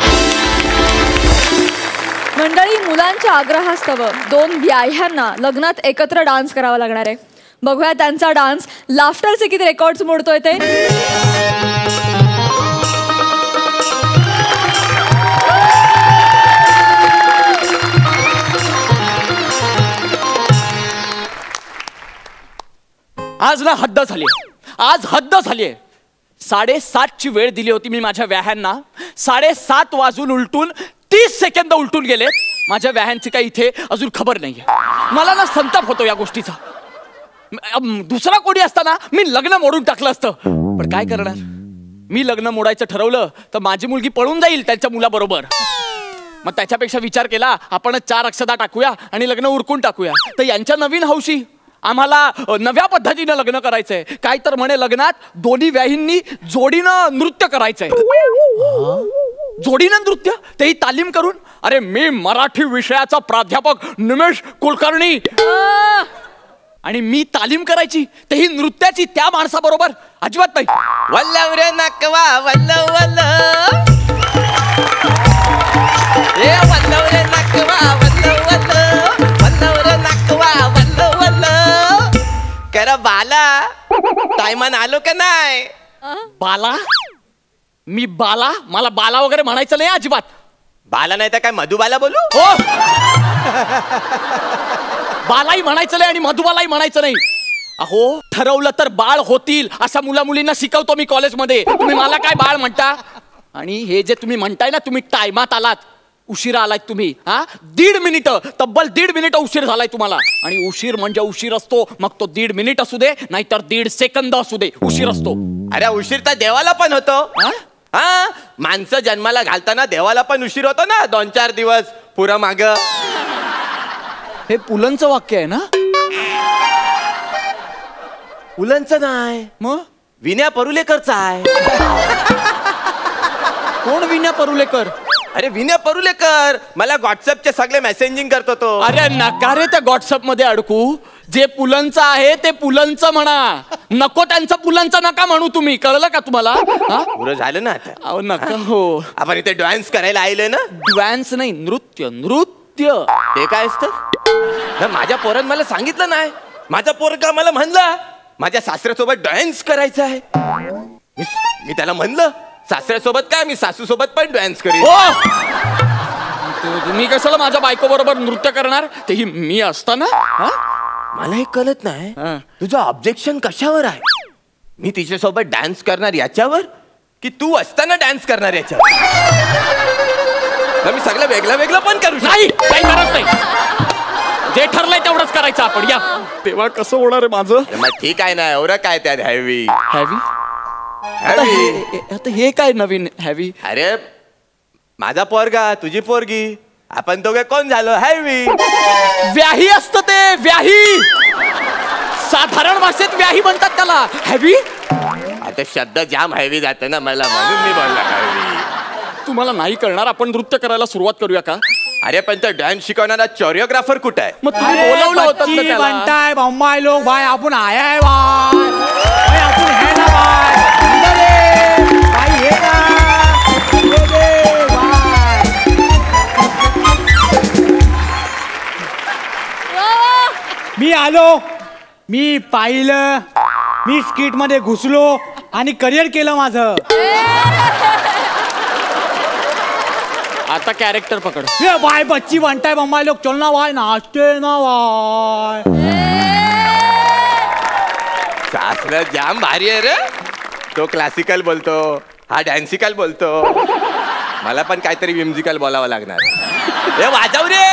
मंडळी, मुलांच्या आग्रहास्तव 2 व्याह्यांना लग्नात एकत्र डान्स करावा लागणार आहे. बघूया त्यांचा डान्स लाफ्टरचे किती रेकॉर्ड्स मोडतोय ते. आज ना हद्द झाली. आज हद्द झालीये. 7:30ची वेळ दिली होती मी माझ्या व्याह्यांना. 7:30 वाजून उलटून 30 सेकंद उलटून गेलेत. माझ्या व्याह्यांची काही इथे अजून खबर नाहीये. मला ना संताप होतो या गोष्टीचा. दुसरा कोणी असताना मी लग्न मोडून टाकलं असतं, पण काय करणार. मी लग्न मोडायचं ठरवलं तर माझी मुलगी पळून जाईल त्यांच्या मुलाबरोबर. मग त्याच्यापेक्षा विचार केला आपण 4 अक्षता टाकूया आणि लग्न उरकून टाकूया. तर यांच्या नवीन हौशी, आम्हाला नव्या पद्धतीनं लग्न करायचंय. काय तर म्हणे लग्नात दोन्ही व्याहींनी जोडीनं नृत्य करायचंय. जोडीनं नृत्य, तेही तालीम करून. अरे मी मराठी विषयाचा प्राध्यापक निमेश कुलकर्णी आणि मी तालीम करायची, तेही नृत्याची त्या माणसाबरोबर. अजिबात नाही. वल्लव रे नकवा वल्लव वल्लव, ए वल्लव रे नकवा वल्लव वल्लव, वल्लव रे नकवा वल्लव वल्लव. कर बाला, टायमान आलो का नाही. बाला? मी बाला? मला बाला वगैरे म्हणायचं नाही अजिबात. बाला नाही तर काय मधुबाला बोलू. हो बालाही म्हणायचं नाही आणि मधुबालाही म्हणायचं नाही. अहो ठरवलं तर बाळ होतील अशा मुला मुलींना शिकवतो मी कॉलेजमध्ये. तुम्ही मला काय बाळ म्हणता? आणि हे जे तुम्ही म्हणताय ना, तुम्ही टायमात आलात, उशिरा आलात तुम्ही. हा 1.5 मिनिटं, तब्बल 1.5 मिनिटं उशीर झालाय तुम्हाला. आणि उशीर म्हणजे उशीर असतो, मग तो 1.5 मिनिट असू दे नाहीतर 1.5 सेकंद असू दे, उशीर असतो. अरे उशीर तर देवाला पण होतो. हा माणसं जन्माला घालताना देवाला पण उशीर होतो ना, 2-4 दिवस पुरं माग. हे पुलंचं वाक्य आहे ना? पुलंचं नाही, मग विनया परुलेकरचं आहे. कोण विनया परुलेकर? अरे विनय परुलेकर, मला व्हॉट्सअपचे सगळे मेसेजिंग करतो तो. अरे नका रे त्या व्हॉट्सअप मध्ये अडकू. जे पुलंचं आहे ते पुलंचं म्हणा, नको त्यांचं पुलंचं नका म्हणू तुम्ही. कळलं का तुम्हाला? पुरं झालं ना आता. अहो नका. हो आपण इथे डान्स करायला आलोय ना. डान्स नाही, नृत्य. नृत्य ते काय असतं? माझ्या पोरान मला सांगितलं नाही. माझा पोरगा मला म्हणला माझ्या सासऱ्यासोबत डान्स करायचं आहे. मी त्याला म्हणलं सासऱ्यासोबत काय, मी सासूसोबत पण डान्स करीन. तुम्ही कशाला माझ्या बायको बरोबर नृत्य करणार, तेही मी असताना? मला हे कळत नाही तुझं ऑब्जेक्शन कशावर आहे. मी तिच्यासोबत डान्स करणार याच्यावर की तू असताना डान्स करणार याच्यावर? मी सगळं वेगळं वेगळं पण करू नाही, काही गरज नाही. जे ठरलंय तेवढंच करायचं आपण. या तेव्हा कसं होणार आहे माझं? मग ठीक आहे ना, एवढं काय त्यात हॅवी हॅवी? आता हे काय नवीन हॅवी? अरे माझा पोरगा तुझी पोरगी, आपण दोघे कोण झालो? हॅवी. व्याही असतं ते, व्याही. साधारण भाषेत व्याही म्हणतात त्याला. हॅवी? आता शब्द जाम हॅवी जातं ना मला, म्हणून मी बोलला हॅवी. तुम्हाला नाही कळणार, आपण नृत्य करायला सुरुवात करूया का? अरे पण तो डान्स शिकवणारा कोरिओग्राफर कुठे आहे? मग तुम्ही बोलवलं होतं ना त्याला. बनताय बम्बाई लोग भाई, आपण आया है भाई, आपण है ना भाई. भाई ये ना, ये दे भाई. मी आलो, मी पाहिलं, मी स्किट मध्ये घुसलो आणि करिअर केलं माझं. आता कॅरेक्टर पकड. ये भाई बच्ची बनताय बम्बाई लोग, चल ना भाई, नाचते ना भाई. सासरा जाम भारी आहे रे. तो क्लासिकल बोलतो, हा डॅन्सिकल बोलतो. मला पण काहीतरी म्युझिकल बोलावं लागणार. हे वाजव रे.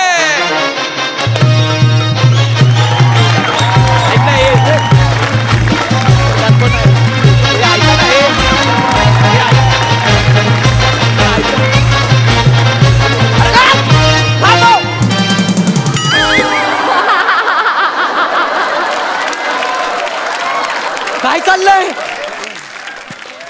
काय चाललंय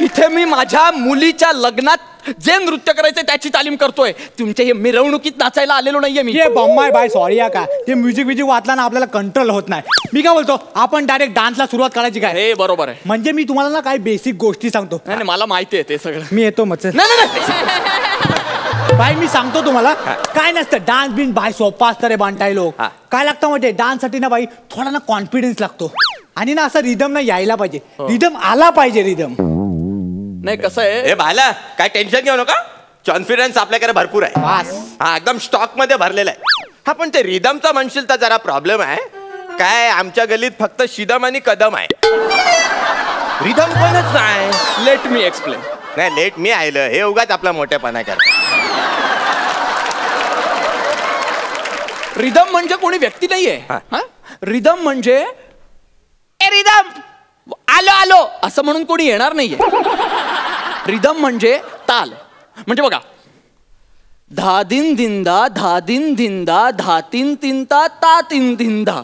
इथे? मी माझ्या मुलीच्या लग्नात जे नृत्य करायचं त्याची तालीम करतोय. तुमच्या हे मिरवणुकीत नाचायला आलेलो नाहीये मी. ये बम्बाई बाय सॉरी या का, ते म्युझिक वाचला ना आपल्याला कंट्रोल होत नाही. मी काय बोलतो, आपण डायरेक्ट डान्सला सुरुवात करायची काय? हे बरोबर आहे. म्हणजे मी तुम्हाला ना काही बेसिक गोष्टी सांगतो. नाही मला माहिती आहे ते सगळं. मी येतो मग. बाय मी सांगतो तुम्हाला, काय नसतं डान्स बिन बाय सोपा असतं रे बांटाय लोक. काय लागतं म्हणजे डान्स साठी ना बाई थोडा ना कॉन्फिडन्स लागतो. आणि ना असं रिदम ना यायला पाहिजे, रिदम आला पाहिजे. रिदम नाही कसं आहे, हे भाला काय टेन्शन घेऊ नका, कॉन्फिडन्स आपल्याकडे भरपूर आहे. हा एकदम स्टॉक मध्ये भरलेला आहे. हा पण ते रिदमचा म्हणशील तर जरा प्रॉब्लेम आहे. काय आमच्या गल्लीत फक्त शिदम आणि कदम आहे, रिदम कोणच नाही. Let me explain. नाही लेट मी आयलं, हे उगाच आपला मोठेपणा करत. रिदम म्हणजे कोणी व्यक्ती नाहीये. रिदम म्हणजे ए रिदम आलो आलो असं म्हणून कोणी येणार नाहीये. रिदम म्हणजे ताल. म्हणजे बघा, धा दिन दिंदा, धा दिन दिंदा, धा तीन तिंता, ता तीन दिंदा.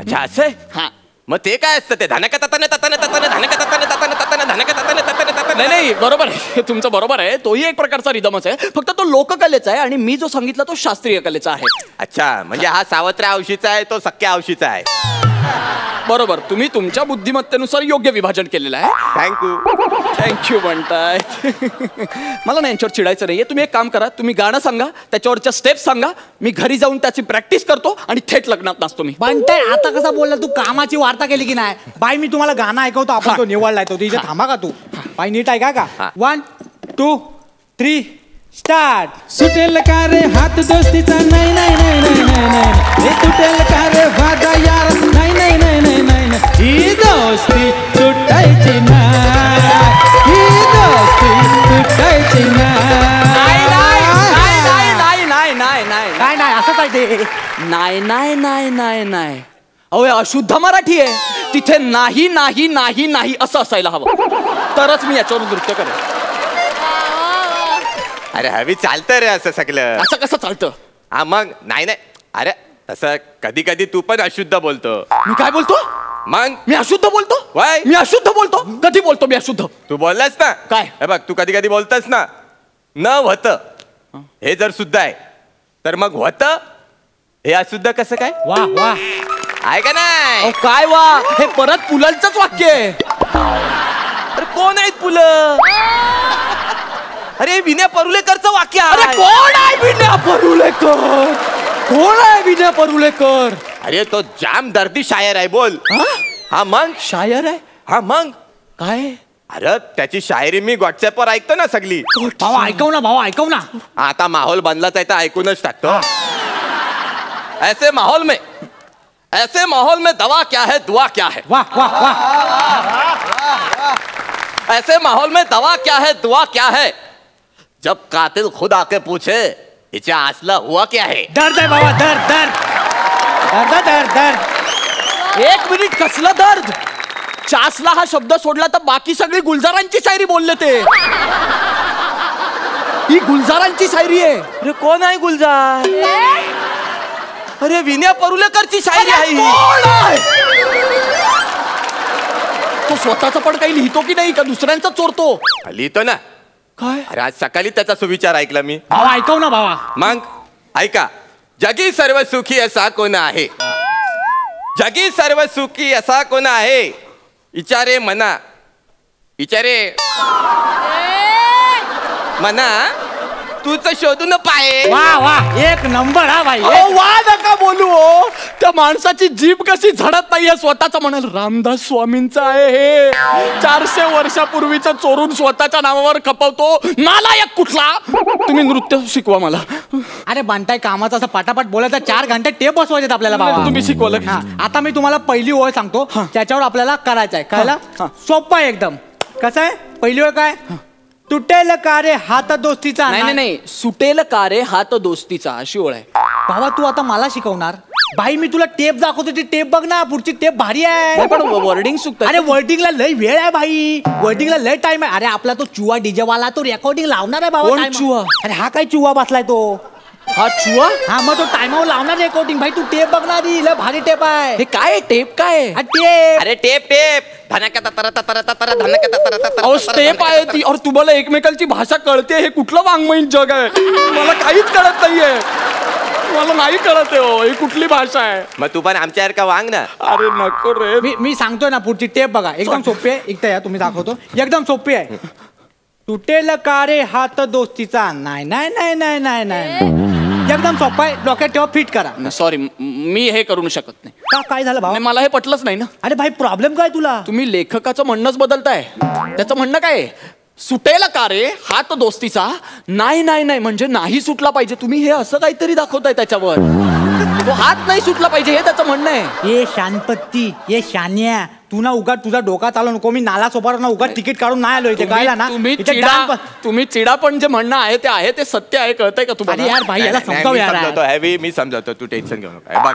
अच्छा असं? हा मग ते काय असतं ते? धनक ततन ततन ततन धनक ततन ततन ततन धनक ततन ततन ततन. नाही नाही बरोबर आहे, तुमचं बरोबर आहे. तोही एक प्रकारचा रिदमच आहे, फक्त तो लोककलेचा आहे आणि मी जो सांगितला तो शास्त्रीय कलेचा आहे. अच्छा म्हणजे हा सावत्र औशीचा आहे, तो सख्या औशीचा आहे. बरोबर, तुम्ही तुमच्या बुद्धिमत्तेनुसार योग्य विभाजन केलेलं आहे. थँक्यू म्हणताय. मला ना यांच्यावर चिडायचं नाहीये. तुम्ही एक काम करा, तुम्ही गाणं सांगा, त्याच्यावरच्या स्टेप्स सांगा, मी घरी जाऊन त्याची प्रॅक्टिस करतो आणि थेट लग्नात नाचतो मी. बनताय आता कसा बोलला तू? कामाची वार्ता केली की नाही? बाई मी तुम्हाला गाणं ऐकवतो, आपण तो निवडलाय तो. इथे थांबा का तू? बाई नीट ऐका का? 1 2 3 स्टार्ट. सुटेल का रे हात दोस्तीचा? नाही नाही नाही नाही नाही नाही. तुटेल का रे वादा यार? नाही नाही नाही नाही नाही. नाही नाही नाही नाही नाही अहो हे अशुद्ध मराठी आहे. तिथे नाही नाही नाही नाही असं असायला हवं, तरच मी याच्यावर नृत्य करेन. अरे हवी चालतं रे असं सगळं. असं कसं चालतं? हा मग नाही नाही, अरे तसं कधी कधी तू पण अशुद्ध बोलतो. मी काय बोलतो? मग मी अशुद्ध बोलतो? वाय मी अशुद्ध बोलतो? कधी बोलतो मी अशुद्ध? तू बोललास ना. काय? हे बघ तू कधी कधी बोलतस ना न होत, हे जर शुद्ध आहे तर मग होत हे अशुद्ध कसं काय? वा वा आहे का नाही? काय वा, हे परत पुलंचंच वाक्य आहे. अरे कोण आहेत पुलं? अरे विनय परुलेकरचं वाक्य आहे. अरे कोण आहे विनय परुलेकर? कोण आहे विनय परुलेकर? अरे तो जाम दर्दी शायर आहे. बोल. हा मग शायर आहे? हा मग काय? अरे त्याची शायरी मी व्हॉट्सअपवर ऐकतो ना सगळी. भावा ऐकव ना, भावा ऐकव ना. आता माहोल बनलाच आहे तर ऐकूनच टाकतो. ऐसे माहौल में दवा क्या है दुआ क्या है? वाह वाह वाह. ऐसे माहौल में दवा क्या है दुआ क्या है? जब कातिल खुद आके पूछे इचा असला हुआ क्या है? दर्द आहे बाबा, दर्द दर्द दर्द दर्द दर्द. एक मिनिट, कसलं दर्द? चासला हा शब्द सोडला तर बाकी सगळी गुलजारांची शायरी बोलले ते. ही गुलजारांची शायरी आहे. अरे कोण आहे गुलजार? अरे विनय परुलेकरची शायरी आहे. कोण आहे? तो स्वतःच पण काही लिहितो की नाही, का दुसऱ्यांचा चोरतो? लिहितो ना. काय? अरे आज सकाळी त्याचा सुविचार ऐकला मी. भावा ऐकव ना भावा. मग ऐका. जगी सर्व सुखी असा कोण आहे? जगी सर्व सुखी असा कोण आहे? विचारे मना, विचारे मना तूच शोधून पाहे. वा वा, एक नंबर. हा भाई, वा नका बोलू हो. त्या माणसाची जीभ कशी झडत नाहीये. स्वतःच म्हणाल रामदास स्वामींचं आहे हे. 400 वर्षापूर्वीचं चोरून स्वतःच्या नावावर खपवतो नालायक कुठला. तुम्ही नृत्य शिकवा मला. अरे बांटाय कामाचा असं पटापट बोलायचा 4 घंटे टेप बसवायचे आपल्याला बाबा. तुम्ही शिकवलं. आता मी तुम्हाला पहिली ओळ सांगतो, त्याच्यावर आपल्याला करायचं आहे. कळला? सोपं आहे एकदम. कसं आहे पहिली ओळ? काय? तुटेल का रे हात दोस्तीचा. नाही नाही, सुटेल का रे हात दोस्तीचा अशी ओळ आहे. भावा तू आता मला शिकवणार? भाई मी तुला टेप दाखवतो, ती टेप बघ ना, पुढची टेप भारी आहे. पण वर्डिंग चुकतं. अरे वर्डिंगला लय वेळ आहे भाई, वर्डिंगला लय टाइम आहे. अरे आपला तो चुवा डीजे वाला तो रेकॉर्डिंग लावणार आहे बाबा. कोण चुवा? अरे हा काय चुवा बसलाय तो. हा चुवा? हा मग तो टाइमावर लावणार रेकॉर्डिंग. भाई तू टेप बघणार, लय भारी टेप आहे. हे काय टेप? काय टेप? अरे टेप टेप धनका ततर ततर ततर धनका ततर ततर. अहो स्टेप आहे ती. और तुम्हाला एकमेकांची भाषा कळते? हे कुठलं वाङ्मयीन जग आहे? मला काहीच कळत नाहीये. मला नाही कळत आहे हो, ही कुठली भाषा आहे? मग तू पण आमच्यासारखा वांग ना. अरे नको रे. मी सांगतोय ना, पुढची टेप बघा, एकदम सोपी आहे. इकडे या, तुम्ही दाखवतो, एकदम सोपी आहे. तुटेल का रे हात दोस्तीचा. नाही नाही नाही नाही नाही नाही, एकदम सोपा आहे. डोक्यात ठेवा, फिट करा. सॉरी, मी हे करू शकत नाही. का? काय झालं भाऊ? मला हे पटलंच नाही ना. अरे भाई प्रॉब्लेम काय तुला? तुम्ही लेखकाचं म्हणणंच बदलताय. त्याचं म्हणणं काय? सुटेल का रे हात दोस्तीचा. नाही नाही नाही म्हणजे नाही सुटला पाहिजे. तुम्ही हे असं काहीतरी दाखवताय त्याच्यावर. तो हात नाही सुटला पाहिजे हे त्याचं म्हणणं आहे. ये शानपत्ती, ये शान्या, तू ना उगा तुझा डोका चालू नको. मी नाला सोपार ना उगा तिकीट काढून नाही आलो इथे. कळला ना? तुम्ही चिडा पण जे म्हणणं आहे ते आहे, ते सत्य आहे. कळतंय का तुम्हाला? यार भाई याला समजाव यार. मी समजावतो, तू टेन्शन घेऊ नका. बघ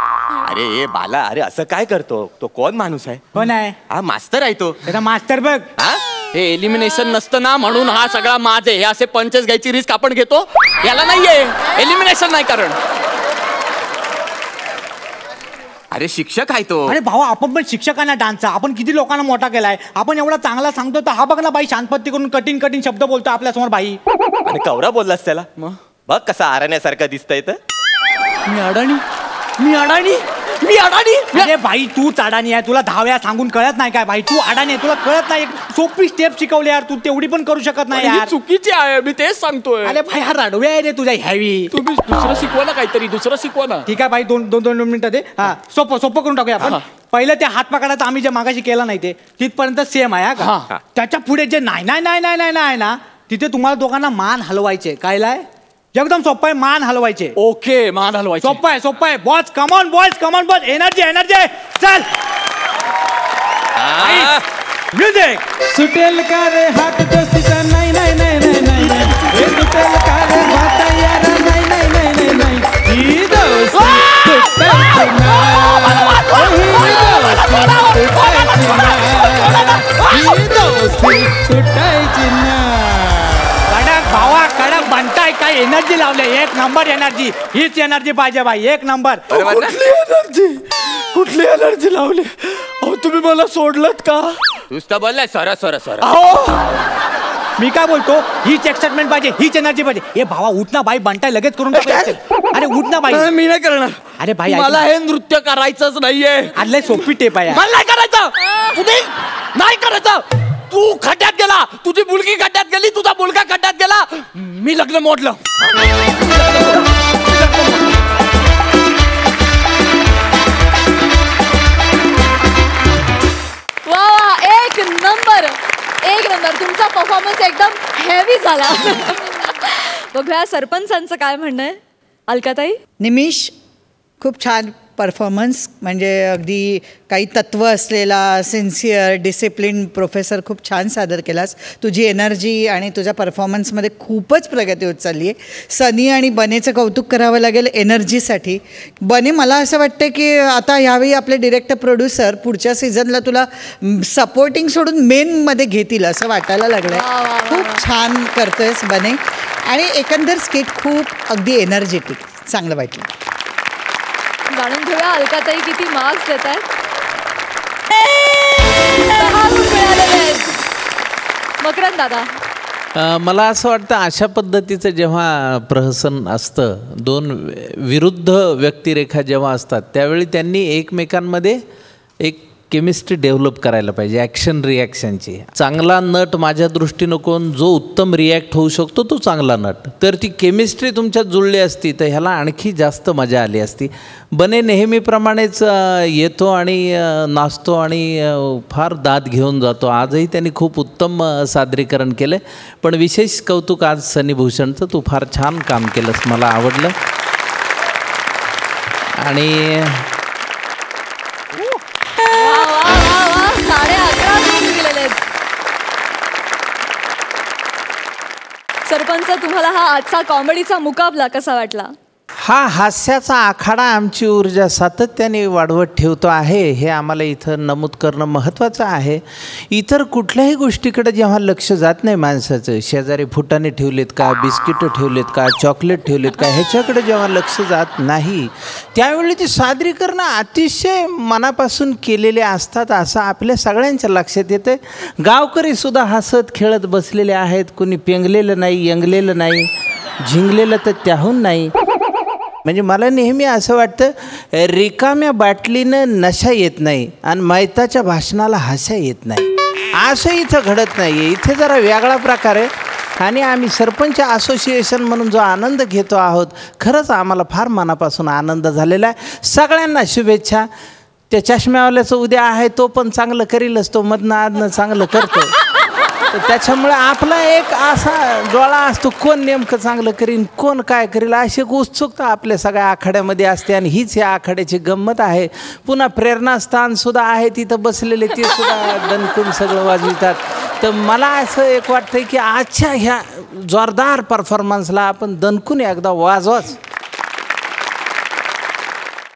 अरे हे बाला, अरे असं काय करतो? तो कोण माणूस आहे? कोण आहे? हा मास्तर आहे तो. त्याचा मास्तर बघ. हे एलिमिनेशन नसतं ना, म्हणून हा सगळा माझे हे असे पंचेस घ्यायची रिस्क आपण घेतो. याला नाहीये एलिमिनेशन नाही. कारण अरे शिक्षक आहे तो. अरे भावा आपण पण शिक्षकांना डान्सचा आपण किती लोकांना मोठा केलाय. आपण एवढा चांगला सांगतो तर हा बघ ना बाई, शांतपत्ती करून कठीण कठीण शब्द बोलतो आपल्या समोर बाई. आणि कवरा बोललास त्याला. बघ कसा आरण्यासारखं दिसतंय. तर मी अडाणी, मी अडाणी, मी अडाणी. अरे भाई तूच अडाणी आहे. तुला 10 वेळा सांगून कळत नाही काय भाई? तू अडाणी आहे, तुला कळत नाही. सोपी स्टेप शिकवली यार, तू तेवढी पण करू शकत नाही यार. चुकीची आहे, मी तेच सांगतोय. अरे भाई हा रडवे आहे रे तुझ्या हॅवी. तुम्ही दुसरं शिकवा ना काहीतरी, दुसरं शिकवा ना. ठीक आहे भाई, दोन मिनिटं दे. हा सोपं सोपं करून टाकूया आपण. पहिलं ते हात पकडायचं आम्ही जे मागाशी केलं नाही ते तिथपर्यंत सेम आहे का? त्याच्या पुढे जे नाही नाही नाही नाही नाही नाही ना, तिथे तुम्हाला दोघांना मान हलवायचे. कायलाय? एकदम सोपं आहे, मान हलवायचे. ओके, मान हलवायचे. सोपं आहे, सोपं आहे. Boss come on, boys come on, boss. Energy energy. चल म्युझिक. सुटेल का रे हात दोस्तीचा. नाही नाही नाही नाही नाही. हे सुटेल का रे हात यारा. नाही नाही नाही नाही नाही. ही दोस्ती लावले, एक नंबर एनर्जी. हीच एनर्जी पाहिजे बाई, एक नंबर. कुठली एनर्जी लावली? अहो तुम्ही मला सोडलत का? नुसतं बोललाय सर सर सर. मी काय बोलतो, हीच एक्साइटमेंट पाहिजे, हीच एनर्जी पाहिजे. ए भावा उठ ना बाई, बंटाय लगेच करून टाकायचं. अरे उठ ना बाई. मी नाही करणार. अरे भाई मला हे नृत्य करायचंच नाहीये. आले सोपी टेप आहे. मला नाही करायचं. तुझी नाही करायचं. तू खड्ड्यात गेला, तुझी मुलगी खड्ड्यात गेली, तुझा मुलगा खड्ड्यात गेला, मी लग्न मोडलं. वा वा, एक नंबर, एक नंबर. तुमचा परफॉर्मन्स एकदम हेवी झाला. बघूया सरपंचांचं काय म्हणणं आहे. अलकाताई. निमिष, खूप छान परफॉर्मन्स. म्हणजे अगदी काही तत्त्व असलेला सिन्सिअर डिसिप्लिन प्रोफेसर खूप छान सादर केलास. तुझी एनर्जी आणि तुझ्या परफॉर्मन्समध्ये खूपच प्रगती होत चालली आहे. सनी आणि बनेचं कौतुक करावं लागेल एनर्जीसाठी. बने, मला असं वाटतं की आता ह्यावेळी आपले डिरेक्टर प्रोड्युसर पुढच्या सीझनला तुला सपोर्टिंग सोडून मेनमध्ये घेतील असं वाटायला लागलं आहे. खूप छान करतोयस बने. आणि एकंदर स्किट खूप अगदी एनर्जेटिक, चांगलं वाटलं. जाणून घेऊया अलकाताई किती मार्क्स देत आहेत. मकरंद दादा. मला असं वाटतं अशा पद्धतीचं जेव्हा प्रहसन असतं, दोन विरुद्ध व्यक्तिरेखा जेव्हा असतात, त्यावेळी त्यांनी एकमेकांमध्ये एक केमिस्ट्री डेव्हलप करायला पाहिजे, ॲक्शन रिॲक्शनची. चांगला नट माझ्या दृष्टीनं कोण जो उत्तम रिॲक्ट होऊ शकतो तो चांगला नट. तर ती केमिस्ट्री तुमच्यात जुळली असती तर ह्याला आणखी जास्त मजा आली असती. बने नेहमीप्रमाणेच येतो आणि नाचतो आणि फार दाद घेऊन जातो. आजही त्यांनी खूप उत्तम सादरीकरण केलं. पण विशेष कौतुक आज सनी भूषणचं. तू फार छान काम केलंस, मला आवडलं. आणि सरपंच, तुम्हाला हा आजचा कॉमेडीचा मुकाबला कसा वाटला? हा हास्याचा आखाडा आमची ऊर्जा सातत्याने वाढवत ठेवतो आहे, हे आम्हाला इथं नमूद करणं महत्त्वाचं आहे. इतर कुठल्याही गोष्टीकडे जेव्हा लक्ष जात नाही माणसाचं, शेजारी फुटाणे ठेवलेत का, बिस्किटं ठेवलेत का, चॉकलेट ठेवलेत का, ह्याच्याकडे जेव्हा लक्ष जात नाही त्यावेळी ते सादरीकरणं अतिशय मनापासून केलेले असतात असं आपल्या सगळ्यांच्या लक्षात येतं. गावकरीसुद्धा हसत खेळत बसलेले आहेत. कुणी पेंगलेलं नाही, यंगलेलं नाही, झिंगलेलं तर त्याहून नाही. म्हणजे मला नेहमी असं वाटतं, रिकाम्या बाटलीनं नशा येत नाही आणि मैताच्या भाषणाला हसा येत नाही, असं इथं घडत नाही आहे. इथे जरा वेगळा प्रकार आहे. आणि आम्ही सरपंच असोसिएशन म्हणून जो आनंद घेतो आहोत, खरंच आम्हाला फार मनापासून आनंद झालेला आहे. सगळ्यांना शुभेच्छा. त्या चष्म्यावाल्याचं उद्या आहे, तो पण चांगलं करीलच, तो मधनं आधनं चांगलं करतो. तर त्याच्यामुळे आपला एक असा डोळा असतो, कोण नेमकं चांगलं करीन, कोण काय करील, अशी एक उत्सुकता आपल्या सगळ्या आखाड्यामध्ये असते. आणि हीच या आखाड्याची गंमत आहे. पुन्हा प्रेरणास्थानसुद्धा आहे, तिथं बसलेले ते सुद्धा दणकून सगळं वाजवितात. तर मला असं एक वाटतं की आजच्या ह्या जोरदार परफॉर्मन्सला आपण दणकून एकदा वाजवाच.